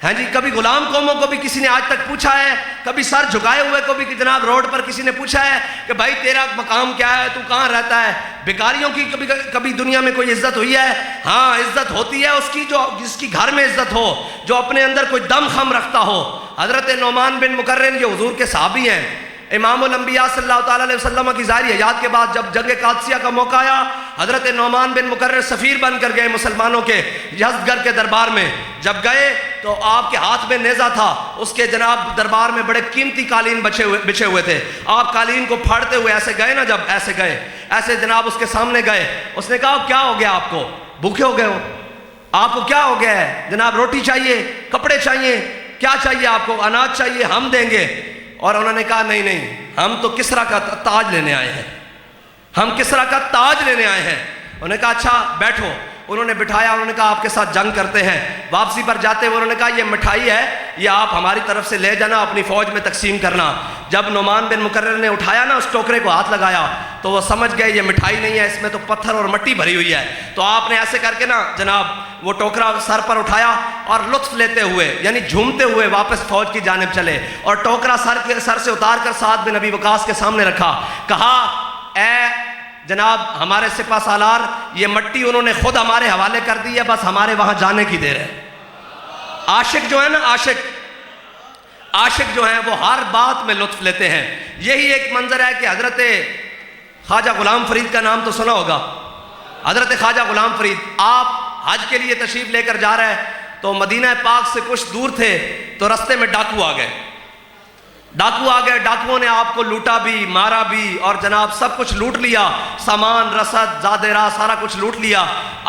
ہاں جی، کبھی غلام قوموں کو بھی کسی نے آج تک پوچھا ہے، کبھی سر جھکائے ہوئے کو بھی جناب روڈ پر کسی نے پوچھا ہے کہ بھائی تیرا مقام کیا ہے، تو کہاں رہتا ہے۔ بیکاریوں کی کبھی دنیا میں کوئی عزت ہوئی ہے؟ ہاں عزت ہوتی ہے اس کی جو جس کی گھر میں عزت ہو، جو اپنے اندر کوئی دم خم رکھتا ہو۔ حضرت نعمان بن مقرن یہ حضور کے صحابی ہیں، امام الانبیاء صلی اللہ تعالیٰ علیہ وسلم کی ظاہری حیات کے بعد جب جنگ قادسیہ کا موقع آیا، حضرت نعمان بن مقرر سفیر بن کر گئے مسلمانوں کے یزدگرد کے دربار میں۔ جب گئے تو آپ کے ہاتھ میں نیزہ تھا، اس کے جناب دربار میں بڑے قیمتی قالین بچھے ہوئے تھے۔ آپ قالین کو پھاڑتے ہوئے ایسے گئے نا، جب ایسے گئے، ایسے جناب اس کے سامنے گئے، اس نے کہا کیا ہو گیا آپ کو؟ بھوکے ہو گئے ہو؟ آپ کو کیا ہو گیا ہے جناب؟ روٹی چاہیے، کپڑے چاہیے، کیا چاہیے آپ کو؟ اناج چاہیے، ہم دیں گے۔ اور انہوں نے کہا نہیں نہیں، ہم تو کسریٰ کا تاج لینے آئے ہیں، ہم کسریٰ کا تاج لینے آئے ہیں۔ انہوں نے کہا اچھا بیٹھو۔ انہوں نے بٹھایا، انہوں نے کہا آپ کے ساتھ جنگ کرتے ہیں۔ واپسی پر جاتے ہوئے انہوں نے کہا یہ مٹھائی ہے، یہ آپ ہماری طرف سے لے جانا، اپنی فوج میں تقسیم کرنا۔ جب نعمان بن مقرر نے اٹھایا نا، اس ٹوکرے کو ہاتھ لگایا تو وہ سمجھ گئے یہ مٹھائی نہیں ہے، اس میں تو پتھر اور مٹی بھری ہوئی ہے۔ تو آپ نے ایسے کر کے نا جناب وہ ٹوکرا سر پر اٹھایا اور لطف لیتے ہوئے یعنی جھومتے ہوئے واپس فوج کی جانب چلے، اور ٹوکرا سر سے اتار کر سعد بن ابی وقاص کے سامنے رکھا۔ کہا اے جناب ہمارے سپہ سالار، یہ مٹی انہوں نے خود ہمارے حوالے کر دی ہے، بس ہمارے وہاں جانے کی دیر ہے۔ عاشق جو ہے نا، عاشق جو ہیں وہ ہر بات میں لطف لیتے ہیں۔ یہی ایک منظر ہے کہ حضرت خواجہ غلام فرید کا نام تو سنا ہوگا۔ حضرت خواجہ غلام فرید آپ حج کے لیے تشریف لے کر جا رہے ہیں تو مدینہ پاک سے کچھ دور تھے تو رستے میں ڈاکو آ گئے۔ ڈاکو آ گئے, ڈاکوؤں نے آپ کو لوٹا بھی, مارا بھی, اور جناب سب کچھ لوٹ لیا, سامان رسد زاد راہ سارا کچھ لوٹ لیا.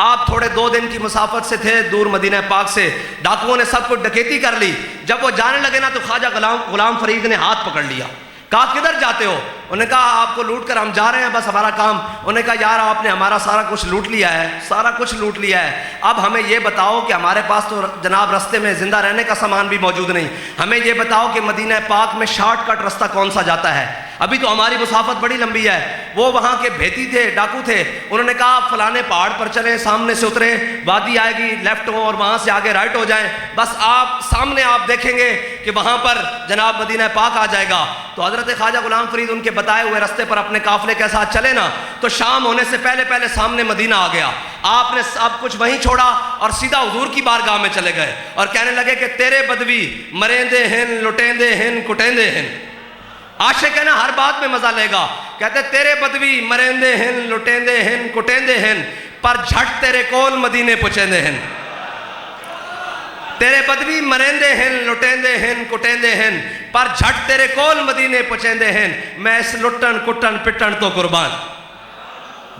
آپ تھوڑے 2 دن کی مسافت سے تھے دور مدینہ پاک سے, ڈاکوؤں نے سب کچھ ڈکیتی کر لی. جب وہ جانے لگے نا تو خواجہ غلام فرید نے ہاتھ پکڑ لیا, کہا کدھر جاتے ہو؟ انہوں نے کہا آپ کو لوٹ کر ہم جا رہے ہیں, بس ہمارا کام. انہوں نے کہا یار آپ نے ہمارا سارا کچھ لوٹ لیا ہے, سارا کچھ لوٹ لیا ہے, اب ہمیں یہ بتاؤ کہ ہمارے پاس تو جناب رستے میں زندہ رہنے کا سامان بھی موجود نہیں, ہمیں یہ بتاؤ کہ مدینہ پاک میں شارٹ کٹ رستہ کون سا جاتا ہے, ابھی تو ہماری مسافت بڑی لمبی ہے. وہ وہاں کے بھیتی تھے, ڈاکو تھے, انہوں نے کہا آپ فلانے پہاڑ پر چلیں, سامنے سے اتریں, وادی آئے گی لیفٹ ہو اور وہاں سے آگے رائٹ ہو جائیں, بس آپ سامنے آپ دیکھیں گے کہ وہاں پر جناب مدینہ پاک آ جائے گا. تو حضرت خواجہ غلام فرید ان کے بتائے ہوئے رستے پر اپنے قافلے کے ساتھ چلے نا, تو شام ہونے سے پہلے پہلے سامنے مدینہ آ گیا. آپ نے سب کچھ وہیں چھوڑا اور سیدھا حضور کی بارگاہ میں چلے گئے اور کہنے لگے کہ تیرے بدوی مریندے ہن, لٹیندے ہن, کٹیندے ہن. عاشق ہے نا ہر بات میں مزہ لے گا. کہتے تیرے بدوی مریندے ہن, لٹیندے ہن, کٹیندے ہن, پر جھٹ تیرے کول مدینے پچیندے ہن. تیرے بدوی مریندے ہن, لٹیندے ہن, کٹیندے ہن, پر جھٹ تیرے کول مدینے پچیندے ہن. میں اس لٹن کٹن پٹن تو قربان.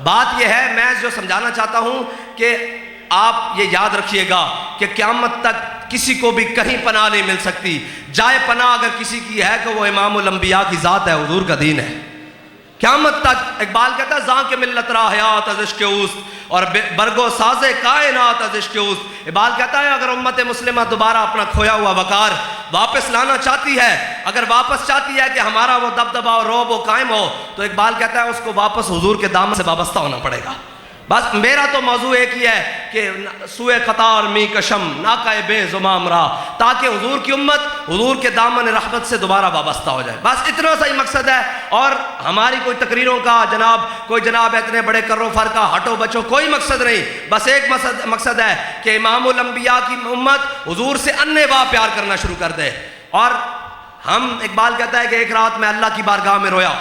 بات یہ ہے, میں جو سمجھانا چاہتا ہوں کہ آپ یہ یاد رکھیے گا کہ قیامت تک کسی کو بھی کہیں پناہ نہیں مل سکتی. جائے پناہ اگر کسی کی ہے کہ وہ امام الانبیاء کی ذات ہے, حضور کا دین ہے. قیامت تک اقبال کہتا ہے زاں کے ملت را حیات از عشق اوست اور برگو ساز کائنات از عشق اوست. اقبال کہتا ہے اگر امت مسلمہ دوبارہ اپنا کھویا ہوا وقار واپس لانا چاہتی ہے, اگر واپس چاہتی ہے کہ ہمارا وہ دبدبہ اور روب وہ قائم ہو, تو اقبال کہتا ہے اس کو واپس حضور کے دامن سے وابستہ ہونا پڑے گا. بس میرا تو موضوع ایک ہی ہے کہ سوئے قطار می کشم ناکائے بے زمام را, تاکہ حضور کی امت حضور کے دامن رحمت سے دوبارہ وابستہ ہو جائے. بس اتنا سا ہی مقصد ہے. اور ہماری کوئی تقریروں کا جناب اتنے بڑے کرو فر کا ہٹو بچو کوئی مقصد نہیں. بس ایک مقصد ہے کہ امام الانبیاء کی امت حضور سے انے واہ پیار کرنا شروع کر دے. اور ہم, اقبال کہتا ہے کہ ایک رات میں اللہ کی بارگاہ میں رویا.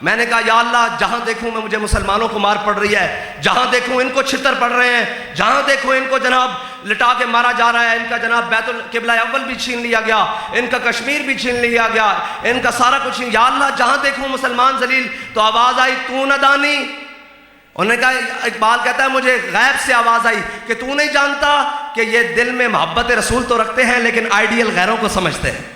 میں نے کہا یا اللہ جہاں دیکھوں میں مجھے مسلمانوں کو مار پڑ رہی ہے, جہاں دیکھوں ان کو چھتر پڑ رہے ہیں, جہاں دیکھوں ان کو جناب لٹا کے مارا جا رہا ہے, ان کا جناب بیت القبلہ اول بھی چھین لیا گیا, ان کا کشمیر بھی چھین لیا گیا, ان کا سارا کچھ. یا اللہ جہاں دیکھوں مسلمان ذلیل. تو آواز آئی تو نہ دانی. انہوں نے کہا, اقبال کہتا ہے مجھے غیب سے آواز آئی کہ تو نہیں جانتا کہ یہ دل میں محبت رسول تو رکھتے ہیں لیکن آئیڈیل غیروں کو سمجھتے ہیں.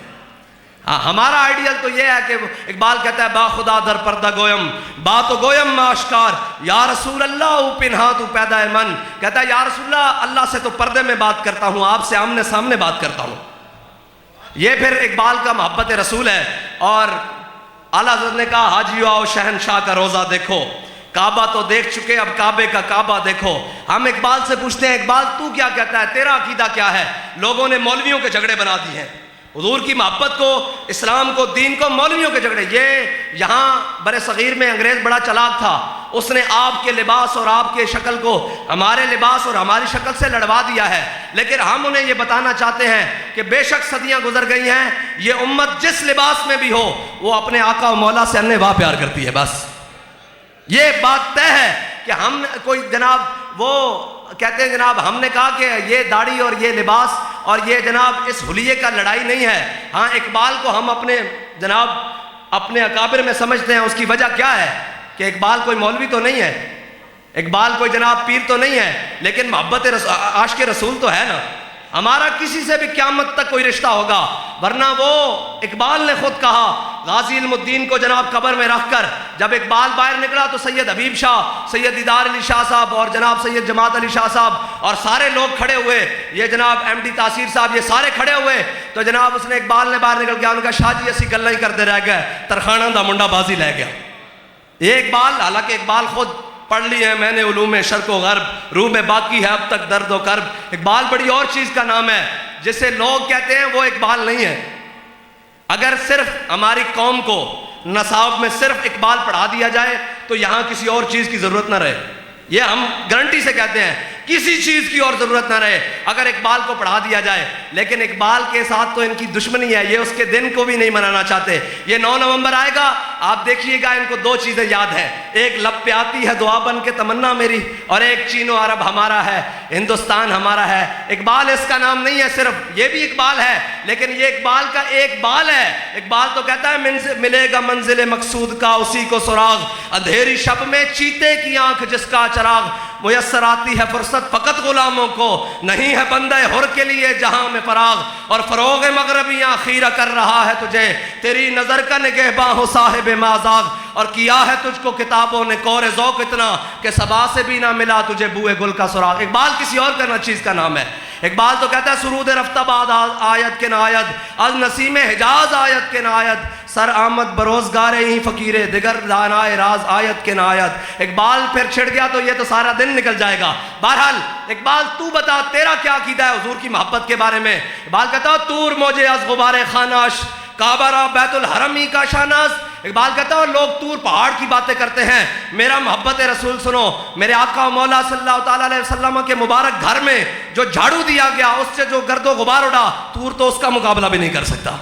ہمارا آئیڈیل تو یہ ہے کہ اقبال کہتا ہے با خدا در پردہ گویم بات و گویم آشکار, یا رسول اللہ او پنہا تو پیدا من. کہتا ہے یا رسول اللہ, اللہ سے تو پردے میں بات کرتا ہوں, آپ سے آمنے سامنے بات کرتا ہوں. یہ پھر اقبال کا محبت رسول ہے. اور اعلیٰ حضرت نے کہا حاجیو آؤ شہنشاہ کا روزہ دیکھو, کعبہ تو دیکھ چکے اب کعبے کا کعبہ دیکھو. ہم اقبال سے پوچھتے ہیں اقبال تو کیا کہتا ہے, تیرا عقیدہ کیا ہے؟ لوگوں نے مولویوں کے جھگڑے بنا دیے ہیں. حضور کی محبت کو, اسلام کو, دین کو مولویوں کے جھگڑے. یہ یہاں بر صغیر میں انگریز بڑا چلاک تھا, اس نے آپ کے لباس اور آپ کے شکل کو ہمارے لباس اور ہماری شکل سے لڑوا دیا ہے. لیکن ہم انہیں یہ بتانا چاہتے ہیں کہ بے شک صدیاں گزر گئی ہیں, یہ امت جس لباس میں بھی ہو وہ اپنے آقا و مولا سے انے واہ پیار کرتی ہے. بس یہ بات طے ہے کہ ہم کوئی جناب وہ کہتے ہیں جناب ہم نے کہا کہ یہ داڑھی اور یہ لباس اور یہ جناب اس حلیے کا لڑائی نہیں ہے. ہاں اقبال کو ہم اپنے جناب اپنے اکابر میں سمجھتے ہیں. اس کی وجہ کیا ہے کہ اقبال کوئی مولوی تو نہیں ہے, اقبال کوئی جناب پیر تو نہیں ہے, لیکن محبت عاشق رسول تو ہے نا. ہمارا کسی سے بھی قیامت تک کوئی رشتہ ہوگا, ورنہ وہ اقبال نے خود کہا غازی علم الدین کو جناب قبر میں رکھ کر جب اقبال باہر نکلا تو سید حبیب شاہ, سید دیدار علی شاہ صاحب اور جناب سید جماعت علی شاہ صاحب اور سارے لوگ کھڑے ہوئے, یہ جناب ایم ڈی تاثیر صاحب, یہ سارے کھڑے ہوئے. تو جناب اس نے اقبال نے باہر نکل گیا, ان کا شاہ جی اسی گلیں ہی کرتے رہ گئے, ترخانہ دا منڈا بازی لے گیا. یہ اقبال, حالانکہ اقبال خود پڑھ لی ہے میں نے علوم شرق و غرب, روح میں باقی ہے اب تک درد و کرب. اقبال بڑی اور چیز کا نام ہے جسے لوگ کہتے ہیں وہ اقبال نہیں ہے. اگر صرف ہماری قوم کو نصاب میں صرف اقبال پڑھا دیا جائے تو یہاں کسی اور چیز کی ضرورت نہ رہے. یہ ہم گارنٹی سے کہتے ہیں کسی چیز کی اور ضرورت نہ رہے اگر اقبال کو پڑھا دیا جائے. لیکن اقبال کے ساتھ تو ان کی دشمنی ہے, یہ اس کے دن کو بھی نہیں منانا چاہتے. یہ 9 نومبر آئے گا, آپ دیکھیے گا ان کو 2 چیزیں یاد ہیں, ایک لب پہ آتی ہے دعا بن کے تمنا میری, اور ایک چین و عرب ہمارا ہے, ہندوستان ہمارا ہے. اقبال اس کا نام نہیں ہے صرف, یہ بھی اقبال ہے لیکن یہ اقبال کا ایک بال ہے. اقبال تو کہتا ہے ملے گا منزل مقصود کا اسی کو سراغ, اندھیری شب میں چیتے کی آنکھ جس کا چراغ, میسر آتی ہے فرصت فقط غلاموں کو, نہیں ہے بندہ حر کے لیے جہاں میں فراغ, اور فروغ مغربیاں خیرہ کر رہا ہے تجھے, تیری نظر کا نگہباں ہو صاحب مازاغ, اور کیا ہے تجھ کو کتابوں نے کور ذوق اتنا کہ صبا سے بھی نہ ملا تجھے بوئے گل کا سراغ. اقبال کسی اور کرنا چیز کا نام ہے. اقبال تو کہتا ہے سرود رفتہ بعد آیت کے نایت, از نسیم حجاز آیت کے نایت, سر آمد بروزگار ہی فقیر دگر دانائے راز آیت کے نایت. اقبال پھر چھڑ گیا تو یہ تو سارا دن نکل جائے گا. بہرحال اقبال تو بتا تیرا کیا عقیدہ ہے حضور کی محبت کے بارے میں. اقبال کہتا ہے تور موجے از غبار خاناش, کعبہ را بیت الحرمی کا شاناز. اقبال کہتا ہے لوگ طور پہاڑ کی باتیں کرتے ہیں, میرا محبت رسول سنو. میرے آقا و مولا صلی اللہ تعالیٰ علیہ وسلم کے مبارک گھر میں جو جھاڑو دیا گیا, اس سے جو گرد و غبار اڑا, طور تو اس کا مقابلہ بھی نہیں کر سکتا.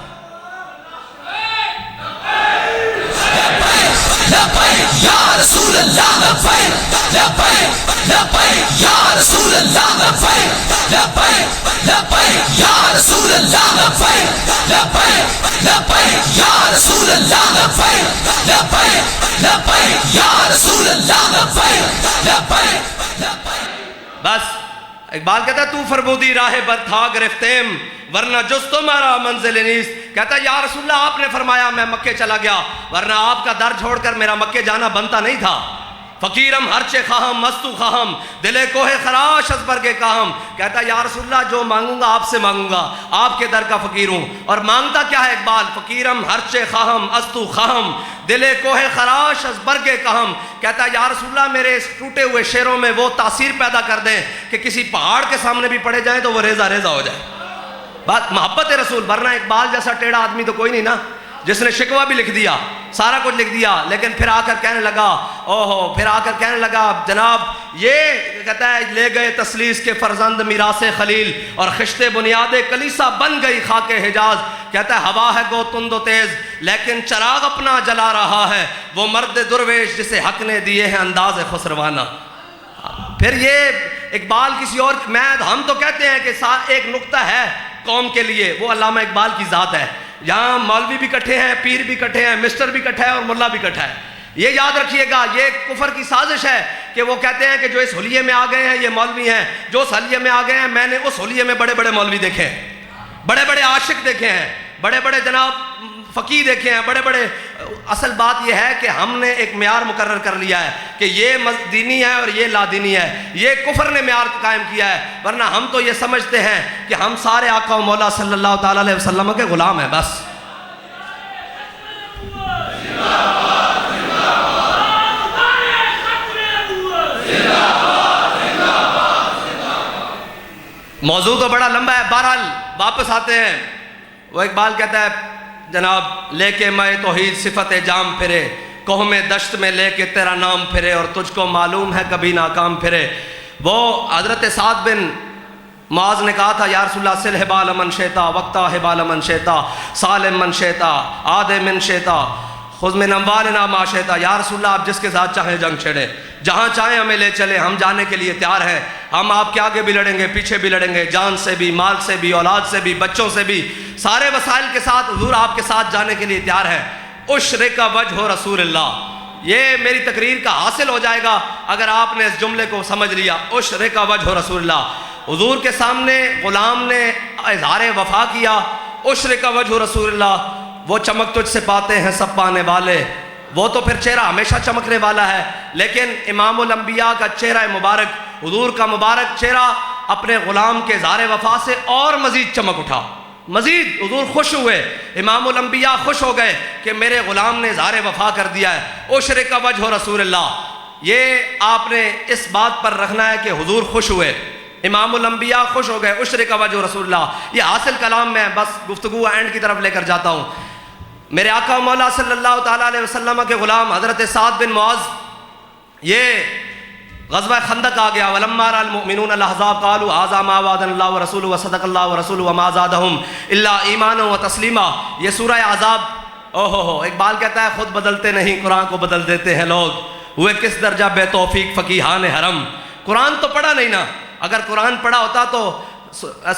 لبیک یا رسول اللہ, لبیک لبیک لبیک یا رسول اللہ, لبیک لبیک لبیک یا رسول اللہ, لبیک لبیک لبیک یا رسول اللہ, لبیک لبیک لبیک یا رسول اللہ, لبیک لبیک لبیک. بس اقبال کہتا ہے تو فرمودی راہ بر تھا گرفتیم ورنہ جز تمہارا منزل نیست. کہتا ہے یا رسول اللہ آپ نے فرمایا میں مکے چلا گیا, ورنہ آپ کا در چھوڑ کر میرا مکے جانا بنتا نہیں تھا. فقیرم ہرچے خواہم مستو خواہم دلے کوہ خراش از برگے کاہم. کہتا ہے یا رسول اللہ جو مانگوں گا آپ سے مانگوں گا, آپ کے در کا فقیر ہوں. اور مانگتا کیا ہے اقبال؟ فقیرم ہرچے خواہم استو خواہم دلے کوہ خراش از برگے کاہم. کہتا ہے یا رسول اللہ میرے اس ٹوٹے ہوئے شعروں میں وہ تاثیر پیدا کر دیں کہ کسی پہاڑ کے سامنے بھی پڑے جائیں تو وہ ریزہ ریزہ ہو جائے. بات محبت رسول, ورنہ اقبال جیسا ٹیڑھا آدمی تو کوئی نہیں نا, جس نے شکوہ بھی لکھ دیا, سارا کچھ لکھ دیا, لیکن پھر آ کر کہنے لگا اوہو, پھر آ کر کہنے لگا جناب یہ کہتا ہے لے گئے تسلیس کے فرزند میراث خلیل, اور خشت بنیاد کلیسا بن گئی خاک حجاز. کہتا ہے ہوا ہے گو تند و تیز لیکن چراغ اپنا جلا رہا ہے, وہ مرد درویش جسے حق نے دیے ہیں انداز خسروانہ. پھر یہ اقبال کسی اور, ہم تو کہتے ہیں کہ ایک نقطہ ہے قوم کے لیے, وہ علامہ اقبال کی ذات ہے. یہاں مولوی بھی کٹھے ہیں, پیر بھی کٹھے ہیں, مسٹر بھی کٹھا ہے اور ملا بھی کٹھا ہے. یہ یاد رکھیے گا, یہ کفر کی سازش ہے کہ وہ کہتے ہیں کہ جو اس حلیے میں آ گئے ہیں یہ مولوی ہیں, جو اس حلیے میں آ گئے ہیں میں نے اس حلیے میں بڑے بڑے مولوی دیکھے ہیں, بڑے بڑے عاشق دیکھے ہیں, بڑے بڑے جناب فقیہ دیکھے ہیں, بڑے بڑے. اصل بات یہ ہے کہ ہم نے ایک معیار مقرر کر لیا ہے کہ یہ دینی ہے اور یہ لا دینی ہے, یہ کفر نے معیار قائم کیا ہے. ورنہ ہم تو یہ سمجھتے ہیں کہ ہم سارے آقا و مولا صلی اللہ تعالیٰ علیہ وسلم کے غلام ہیں بس. موضوع تو بڑا لمبا ہے, بہرحال واپس آتے ہیں. وہ اقبال کہتا ہے جناب لے کے میں توحید صفت جام پھرے, کوہ میں دشت میں لے کے تیرا نام پھرے, اور تجھ کو معلوم ہے کبھی ناکام پھرے. وہ حضرت سعد بن معاذ نے کہا تھا یا رسول اللہ سل حبال من شیتا وقتا حبال من شیتا سالم من شیتا عاد من شیتا خذ من اموالنا ما شیتا. یا رسول اللہ آپ جس کے ساتھ چاہیں جنگ چھڑیں, جہاں چاہیں ہمیں لے چلیں, ہم جانے کے لیے تیار ہیں. ہم آپ کے آگے بھی لڑیں گے, پیچھے بھی لڑیں گے, جان سے بھی, مال سے بھی, اولاد سے بھی, بچوں سے بھی, سارے وسائل کے ساتھ حضور آپ کے ساتھ جانے کے لیے تیار ہیں. اشرق وجہ رسول اللہ, یہ میری تقریر کا حاصل ہو جائے گا اگر آپ نے اس جملے کو سمجھ لیا. اشرق وجہ رسول اللہ, حضور کے سامنے غلام نے اظہار وفا کیا. اشرق وجہ رسول اللہ, وہ چمک تجھ سے پاتے ہیں سب پانے والے. وہ تو پھر چہرہ ہمیشہ چمکنے والا ہے, لیکن امام الانبیاء کا چہرہ مبارک, حضور کا مبارک چہرہ اپنے غلام کے اظہار وفا سے اور مزید چمک اٹھا. مزید حضور خوش ہوئے, امام الانبیاء خوش ہو گئے کہ میرے غلام نے اظہار وفا کر دیا ہے. اشرق وجہ رسول اللہ, یہ آپ نے اس بات پر رکھنا ہے کہ حضور خوش ہوئے, امام الانبیاء خوش ہو گئے. اشرق وجہ رسول اللہ, یہ حاصل کلام میں بس گفتگو اینڈ کی طرف لے کر جاتا ہوں. میرے آقا و مولا صلی اللہ تعالیٰ علیہ وسلم کے غلام حضرت سعد بن معاذ, یہ غزوہ خندق آ گیا، ولما رأى المؤمنون الاحزاب قالوا هذا ما وعدنا الله ورسوله وصدق الله ورسوله وما زادهم الا ایمانا وتسلیما. یہ سورہ احزاب، اقبال کہتا ہے خود بدلتے نہیں قرآن کو بدل دیتے ہیں لوگ، ہوئے کس درجہ بے توفیق فقیہان حرم. قرآن تو پڑھا نہیں نا، اگر قرآن پڑھا ہوتا تو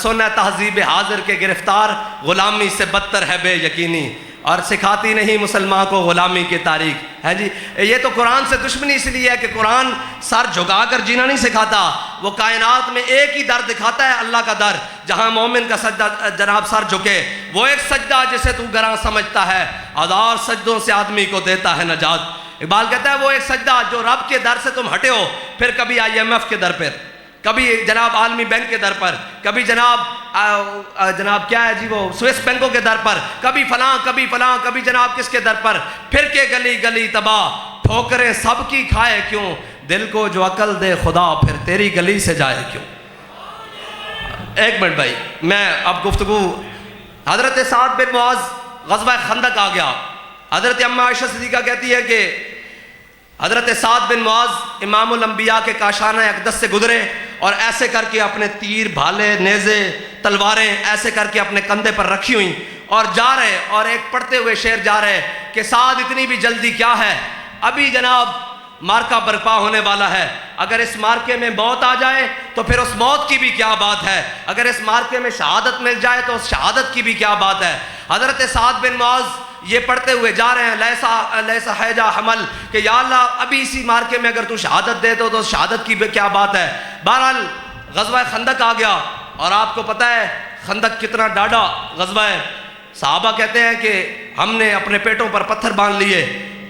سنہ تہذیب حاضر کے گرفتار غلامی سے بدتر ہے بے یقینی، اور سکھاتی نہیں مسلمان کو غلامی کی تاریخ ہے جی. یہ تو قرآن سے دشمنی اس لیے ہے کہ قرآن سر جھکا کر جینا نہیں سکھاتا، وہ کائنات میں ایک ہی در دکھاتا ہے، اللہ کا در، جہاں مومن کا سجدہ جناب سر جھکے، وہ ایک سجدہ جسے تو گراں سمجھتا ہے، ہزار سجدوں سے آدمی کو دیتا ہے نجات. اقبال کہتا ہے وہ ایک سجدہ جو رب کے در سے تم ہٹے ہو، پھر کبھی IMF کے در پر، کبھی جناب عالمی بینک کے در پر، کبھی جناب کیا ہے جی وہ سوئس بینکوں کے در پر، کبھی فلاں کبھی جناب کس کے در پر، پھر کے گلی گلی تباہ، ٹھوکریں سب کی کھائے کیوں، دل کو جو عقل دے خدا پھر تیری گلی سے جائے کیوں. ایک منٹ بھائی، میں اب گفتگو، حضرت سعد بن معاذ غزوہ خندق آ گیا. حضرت اماں عائشہ صدیقہ کہتی ہے کہ حضرت سعد بن معاذ امام الانبیاء کے کاشانہ اقدس سے گزرے اور ایسے کر کے اپنے تیر، بھالے، نیزے، تلواریں ایسے کر کے اپنے کندھے پر رکھی ہوئیں اور جا رہے، اور ایک پڑھتے ہوئے شعر جا رہے کہ سعد اتنی بھی جلدی کیا ہے، ابھی جناب مارکا برپا ہونے والا ہے، اگر اس مارکے میں موت آ جائے تو پھر اس موت کی بھی کیا بات ہے، اگر اس مارکے میں شہادت مل جائے تو اس شہادت کی بھی کیا بات ہے. حضرت سعد بن معاذ یہ پڑھتے ہوئے جا رہے ہیں لیسا حیجا حمل، کہ یا اللہ ابھی اسی مارکے میں اگر تو شہادت دے تو شہادت کی کیا بات ہے. بہرحال غزوہ خندق آ گیا، اور آپ کو پتہ ہے خندق کتنا ڈاڈا غزوہ ہے. صحابہ کہتے ہیں کہ ہم نے اپنے پیٹوں پر پتھر باندھ لیے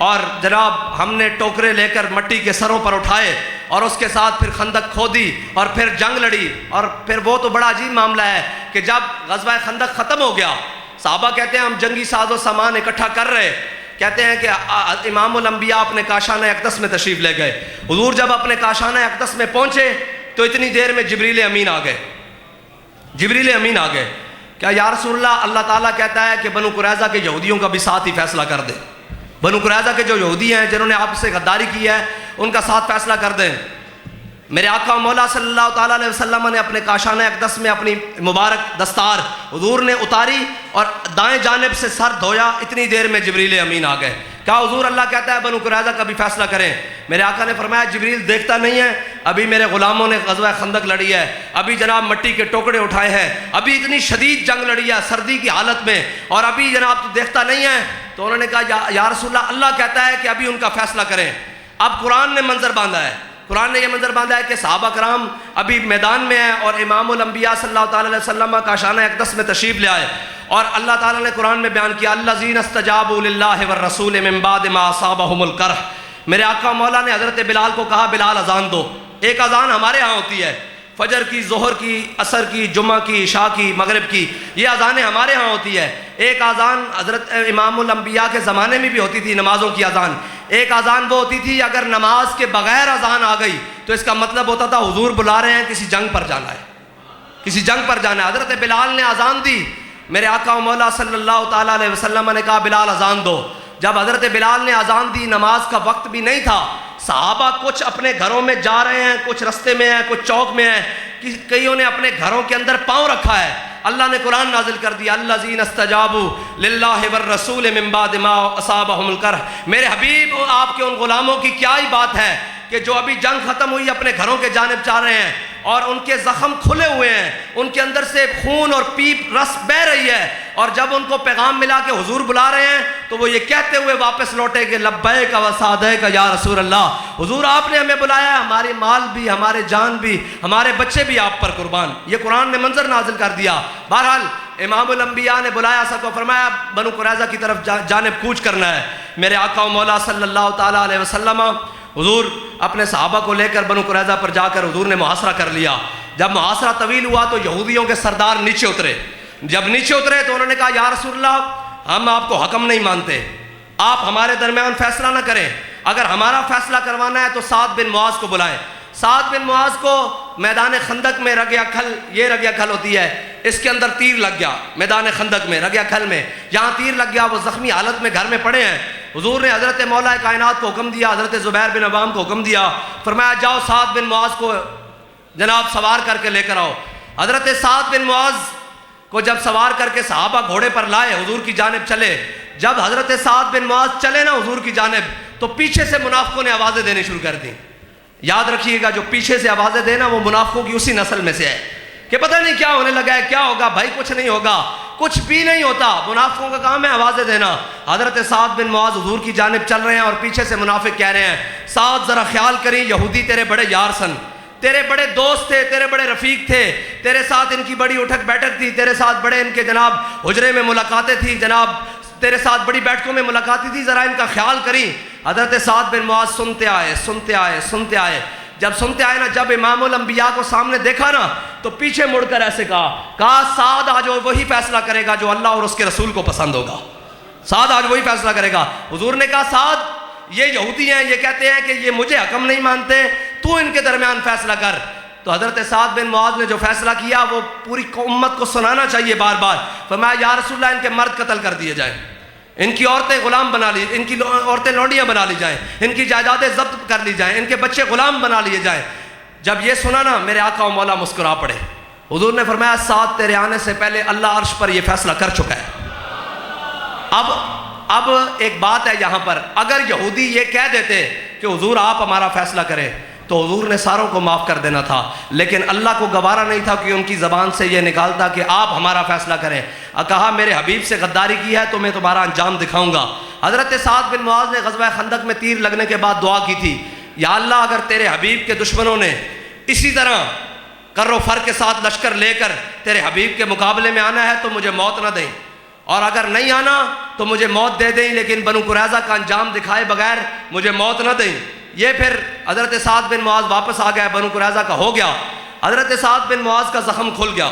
اور جناب ہم نے ٹوکرے لے کر مٹی کے سروں پر اٹھائے اور اس کے ساتھ پھر خندق کھودی اور پھر جنگ لڑی. اور پھر وہ تو بڑا عجیب معاملہ ہے کہ جب غزوہ خندق ختم ہو گیا، صحابہ کہتے ہیں ہم جنگی ساز و سامان اکٹھا کر رہے، کہتے ہیں کہ امام الانبیاء اپنے کاشانہ اقدس میں تشریف لے گئے. حضور جب اپنے کاشانہ اقدس میں پہنچے تو اتنی دیر میں جبریل امین آ گئے. جبریل امین آ گئے کیا یا رسول اللہ، اللہ تعالیٰ کہتا ہے کہ بنو قریظہ کے یہودیوں کا بھی ساتھ ہی فیصلہ کر دیں. بنو قریظہ کے جو یہودی ہیں جنہوں نے آپ سے غداری کی ہے ان کا ساتھ فیصلہ کر دیں. میرے آقا مولا صلی اللہ تعالیٰ علیہ وسلم نے اپنے کاشانہ اقدس میں اپنی مبارک دستار حضور نے اتاری اور دائیں جانب سے سر دھویا، اتنی دیر میں جبریل امین آ گئے. کہا حضور اللہ کہتا ہے بنو قریظہ کا بھی فیصلہ کریں. میرے آقا نے فرمایا جبریل دیکھتا نہیں ہے، ابھی میرے غلاموں نے غزوہ خندق لڑی ہے، ابھی جناب مٹی کے ٹوکڑے اٹھائے ہیں، ابھی اتنی شدید جنگ لڑی ہے سردی کی حالت میں، اور ابھی جناب تو دیکھتا نہیں ہے. تو انہوں نے کہا یا رسول اللہ، اللہ کہتا ہے کہ ابھی ان کا فیصلہ کریں. اب قرآن نے منظر باندھا ہے، قرآن نے یہ منظر باندھا ہے کہ صحابہ کرام ابھی میدان میں ہیں اور امام الانبیاء صلی اللہ تعالیٰ علیہ وسلم کاشانہ اقدس میں تشریف لے آئے، اور اللہ تعالیٰ نے قرآن میں بیان کیا الذین استجابوا للہ والرسول من بعد ما اصابہم القرح. میرے آقا مولا نے حضرت بلال کو کہا بلال اذان دو. ایک اذان ہمارے ہاں ہوتی ہے، فجر کی، ظہر کی، عصر کی، جمعہ کی، عشاء کی، مغرب کی، یہ اذانیں ہمارے ہاں ہوتی ہے. ایک اذان حضرت امام الانبیاء کے زمانے میں بھی ہوتی تھی، نمازوں کی اذان. ایک اذان وہ ہوتی تھی اگر نماز کے بغیر اذان آ گئی تو اس کا مطلب ہوتا تھا حضور بلا رہے ہیں، کسی جنگ پر جانا ہے، کسی جنگ پر جانا ہے. حضرت بلال نے اذان دی، میرے آقا و مولا صلی اللہ تعالیٰ علیہ وسلم نے کہا بلال اذان دو. جب حضرت بلال نے اذان دی، نماز کا وقت بھی نہیں تھا، صحابہ کچھ اپنے گھروں میں جا رہے ہیں، کچھ رستے میں ہیں، کچھ چوک میں ہیں، کئیوں نے اپنے گھروں کے اندر پاؤں رکھا ہے. اللہ نے قرآن نازل کر دیا الذین استجابوا للہ والرسول من بعد ما اصابہم القرح. میرے حبیب آپ کے ان غلاموں کی کیا ہی بات ہے کہ جو ابھی جنگ ختم ہوئی اپنے گھروں کے جانب جا رہے ہیں اور ان کے زخم کھلے ہوئے ہیں، ان کے اندر سے خون اور پیپ رس بہ رہی ہے، اور جب ان کو پیغام ملا کہ حضور بلا رہے ہیں تو وہ یہ کہتے ہوئے واپس لوٹے کہ لبیک و سعدیک یا رسول اللہ، حضور آپ نے ہمیں بلایا، ہمارے مال بھی، ہمارے جان بھی، ہمارے بچے بھی آپ پر قربان. یہ قرآن نے منظر نازل کر دیا. بہرحال امام الانبیاء نے بلایا سب کو، فرمایا بنو قریظہ کی طرف جانب کوچ کرنا ہے. میرے آقا و مولا صلی اللہ تعالیٰ علیہ وسلم حضور اپنے صحابہ کو لے کر بنو قریظہ پر جا کر حضور نے محاصرہ کر لیا. جب محاصرہ طویل ہوا تو یہودیوں کے سردار نیچے اترے. جب نیچے اترے تو انہوں نے کہا یا رسول اللہ ہم آپ کو حکم نہیں مانتے، آپ ہمارے درمیان فیصلہ نہ کریں، اگر ہمارا فیصلہ کروانا ہے تو سعد بن معاذ کو بلائیں. سعد بن معاذ کو میدان خندق میں رگِ کھل، یہ رگِ کھل ہوتی ہے، اس کے اندر تیر لگ گیا. میدان خندق میں رگِ کھل میں جہاں تیر لگ گیا وہ زخمی حالت میں گھر میں پڑے ہیں. حضور نے حضرت مولا کائنات کو حکم دیا, حضرت زبیر بن عوام کو حکم دیا, فرمایا جاؤ سعد بن معاذ کو جناب سوار کر کے لے کر آؤ. حضرت سعد بن معاذ کو جب سوار کر کے صحابہ گھوڑے پر لائے, حضور کی جانب چلے. جب حضرت سعد بن معاذ چلے نا حضور کی جانب, تو پیچھے سے منافقوں نے آوازیں دینے شروع کر دیں. یاد رکھیے گا, جو پیچھے سے آوازیں دینا وہ منافقوں کی اسی نسل میں سے ہے کہ پتہ نہیں کیا ہونے لگا ہے, کیا ہوگا بھائی, کچھ نہیں ہوگا, کچھ بھی نہیں ہوتا. منافقوں کا کام ہے آوازیں دینا. حضرت سعد بن معاذ حضور کی جانب چل رہے ہیں اور پیچھے سے منافق کہہ رہے ہیں, سعد ذرا خیال کریں, یہودی تیرے بڑے یار سن, تیرے بڑے دوست تھے, تیرے بڑے رفیق تھے, تیرے ساتھ ان کی بڑی اٹھک بیٹھک تھی, تیرے ساتھ بڑے ان کے جناب حجرے میں ملاقاتیں تھی, جناب تیرے ساتھ بڑی بیٹھکوں میں ملاقاتیں تھی, ذرا ان کا خیال کریں. حضرت سعد بن معاذ سنتے آئے سنتے آئے سنتے آئے. جب سنتے آئے نا, جب امام الانبیاء کو سامنے دیکھا نا, تو پیچھے مڑ کر ایسے کہا سعد آج وہی فیصلہ کرے گا جو اللہ اور اس کے رسول کو پسند ہوگا. سعد آج وہی فیصلہ کرے گا. حضور نے کہا سعد یہ یہودی ہیں, یہ کہتے ہیں کہ یہ مجھے حکم نہیں مانتے, تو ان کے درمیان فیصلہ کر. تو حضرت سعد بن معاذ نے جو فیصلہ کیا وہ پوری امت کو سنانا چاہیے بار بار. فرمایا یا رسول اللہ ان کے مرد قتل کر دیے جائیں, ان کی عورتیں غلام بنا لی, ان کی عورتیں لونڈیاں بنا لی جائیں, ان کی جائیدادیں ضبط کر لی جائیں, ان کے بچے غلام بنا لیے جائیں. جب یہ سنا نا میرے آقا و مولا مسکرا پڑے. حضور نے فرمایا سعد تیرے آنے سے پہلے اللہ عرش پر یہ فیصلہ کر چکا ہے. اب ایک بات ہے یہاں پر, اگر یہودی یہ کہہ دیتے کہ حضور آپ ہمارا فیصلہ کریں تو حضور نے ساروں کو معاف کر دینا تھا, لیکن اللہ کو گوارا نہیں تھا کہ ان کی زبان سے یہ نکالتا کہ آپ ہمارا فیصلہ کریں. کہا میرے حبیب سے غداری کی ہے تو میں تمہارا انجام دکھاؤں گا. حضرت سعد بن معاذ نے غزوہ خندق میں تیر لگنے کے بعد دعا کی تھی, یا اللہ اگر تیرے حبیب کے دشمنوں نے اسی طرح کر و فر کے ساتھ لشکر لے کر تیرے حبیب کے مقابلے میں آنا ہے تو مجھے موت نہ دیں, اور اگر نہیں آنا تو مجھے موت دے دیں, لیکن بنو قریظہ کا انجام دکھائے بغیر مجھے موت نہ دیں. یہ پھر حضرت سعد بن معاذ واپس آ گئے, بنو قریظہ کا ہو گیا. حضرت سعد بن معاذ کا زخم کھل گیا,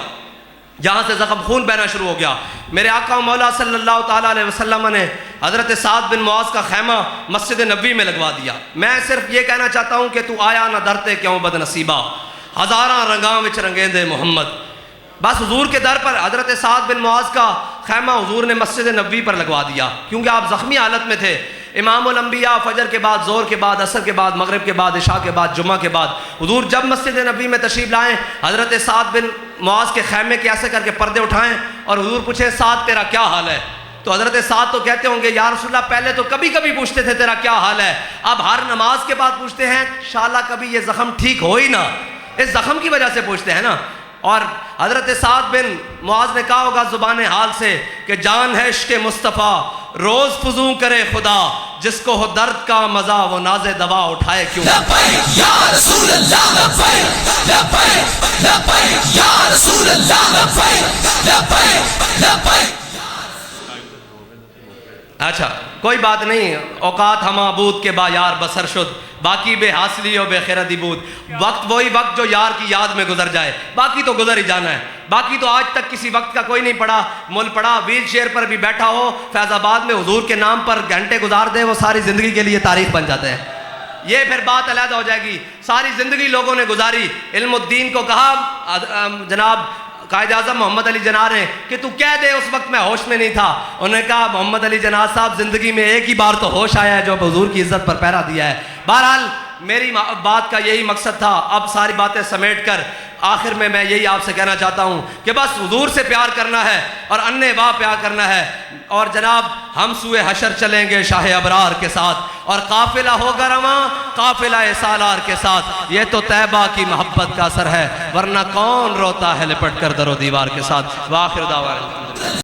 جہاں سے زخم خون بہنا شروع ہو گیا. میرے آقا و مولا صلی اللہ تعالیٰ علیہ وسلم نے حضرت سعد بن معاذ کا خیمہ مسجد نبوی میں لگوا دیا. میں صرف یہ کہنا چاہتا ہوں کہ تو آیا نہ درتے کیوں بد نصیبہ, ہزاراں رنگاں وچ رنگیندے محمد. بس حضور کے در پر حضرت سعد بن معاذ کا خیمہ حضور نے مسجد نبوی پر لگوا دیا, کیونکہ آپ زخمی حالت میں تھے. امام الانبیاء فجر کے بعد, زور کے بعد, عصر کے بعد, مغرب کے بعد, عشاء کے بعد, جمعہ کے بعد حضور جب مسجد نبوی میں تشریف لائیں, حضرت سعد بن معاذ کے خیمے کے ایسے کر کے پردے اٹھائیں اور حضور پوچھیں سعد تیرا کیا حال ہے. تو حضرت سعد تو کہتے ہوں گے یا رسول اللہ پہلے تو کبھی کبھی پوچھتے تھے تیرا کیا حال ہے, اب ہر نماز کے بعد پوچھتے ہیں, انشاءاللہ کبھی یہ زخم ٹھیک ہو ہی نہ, اس زخم کی وجہ سے پوچھتے ہیں نا. اور حضرت سعد بن معاذ نے کہا ہوگا زبان حال سے کہ جان ہے عشق مصطفیٰ روز فضوں کرے خدا, جس کو ہو درد کا مزہ وہ ناز دوا اٹھائے کیوں. لبیک یا رسول اللہ, لبیک لبیک لبیک یا رسول اللہ, لبیک لبیک لبیک. اچھا کوئی بات نہیں, اوقات ہم عبود کے با یار بسر شد, باقی بے حاصلی و بے خیردی بود. وقت وہی وقت جو یار کی یاد میں گزر جائے, باقی تو گزر ہی جانا ہے. باقی تو آج تک کسی وقت کا کوئی نہیں پڑا, مل پڑا ویل چیئر پر بھی بیٹھا ہو, فیض آباد میں حضور کے نام پر گھنٹے گزار دے, وہ ساری زندگی کے لیے تاریخ بن جاتے ہیں. یہ پھر بات علیحدہ ہو جائے گی. ساری زندگی لوگوں نے گزاری, علم الدین کو کہا جناب قائد اعظم محمد علی جناح نے کہ تو کہہ دے اس وقت میں ہوش میں نہیں تھا. انہوں نے کہا محمد علی جناح صاحب زندگی میں ایک ہی بار تو ہوش آیا ہے جو حضور کی عزت پر پہرا دیا ہے. بہرحال میری بات کا یہی مقصد تھا. اب ساری باتیں سمیٹ کر آخر میں یہی آپ سے کہنا چاہتا ہوں کہ بس حضور سے پیار کرنا ہے اور انے واہ پیار کرنا ہے, اور جناب ہم سوئے حشر چلیں گے شاہ ابرار کے ساتھ, اور قافلہ ہوگا رواں قافلہ سالار کے ساتھ. یہ تو طیبہ کی محبت کا اثر ہے, ورنہ کون روتا ہے لپٹ کر در و دیوار کے ساتھ. وآخر دعوانا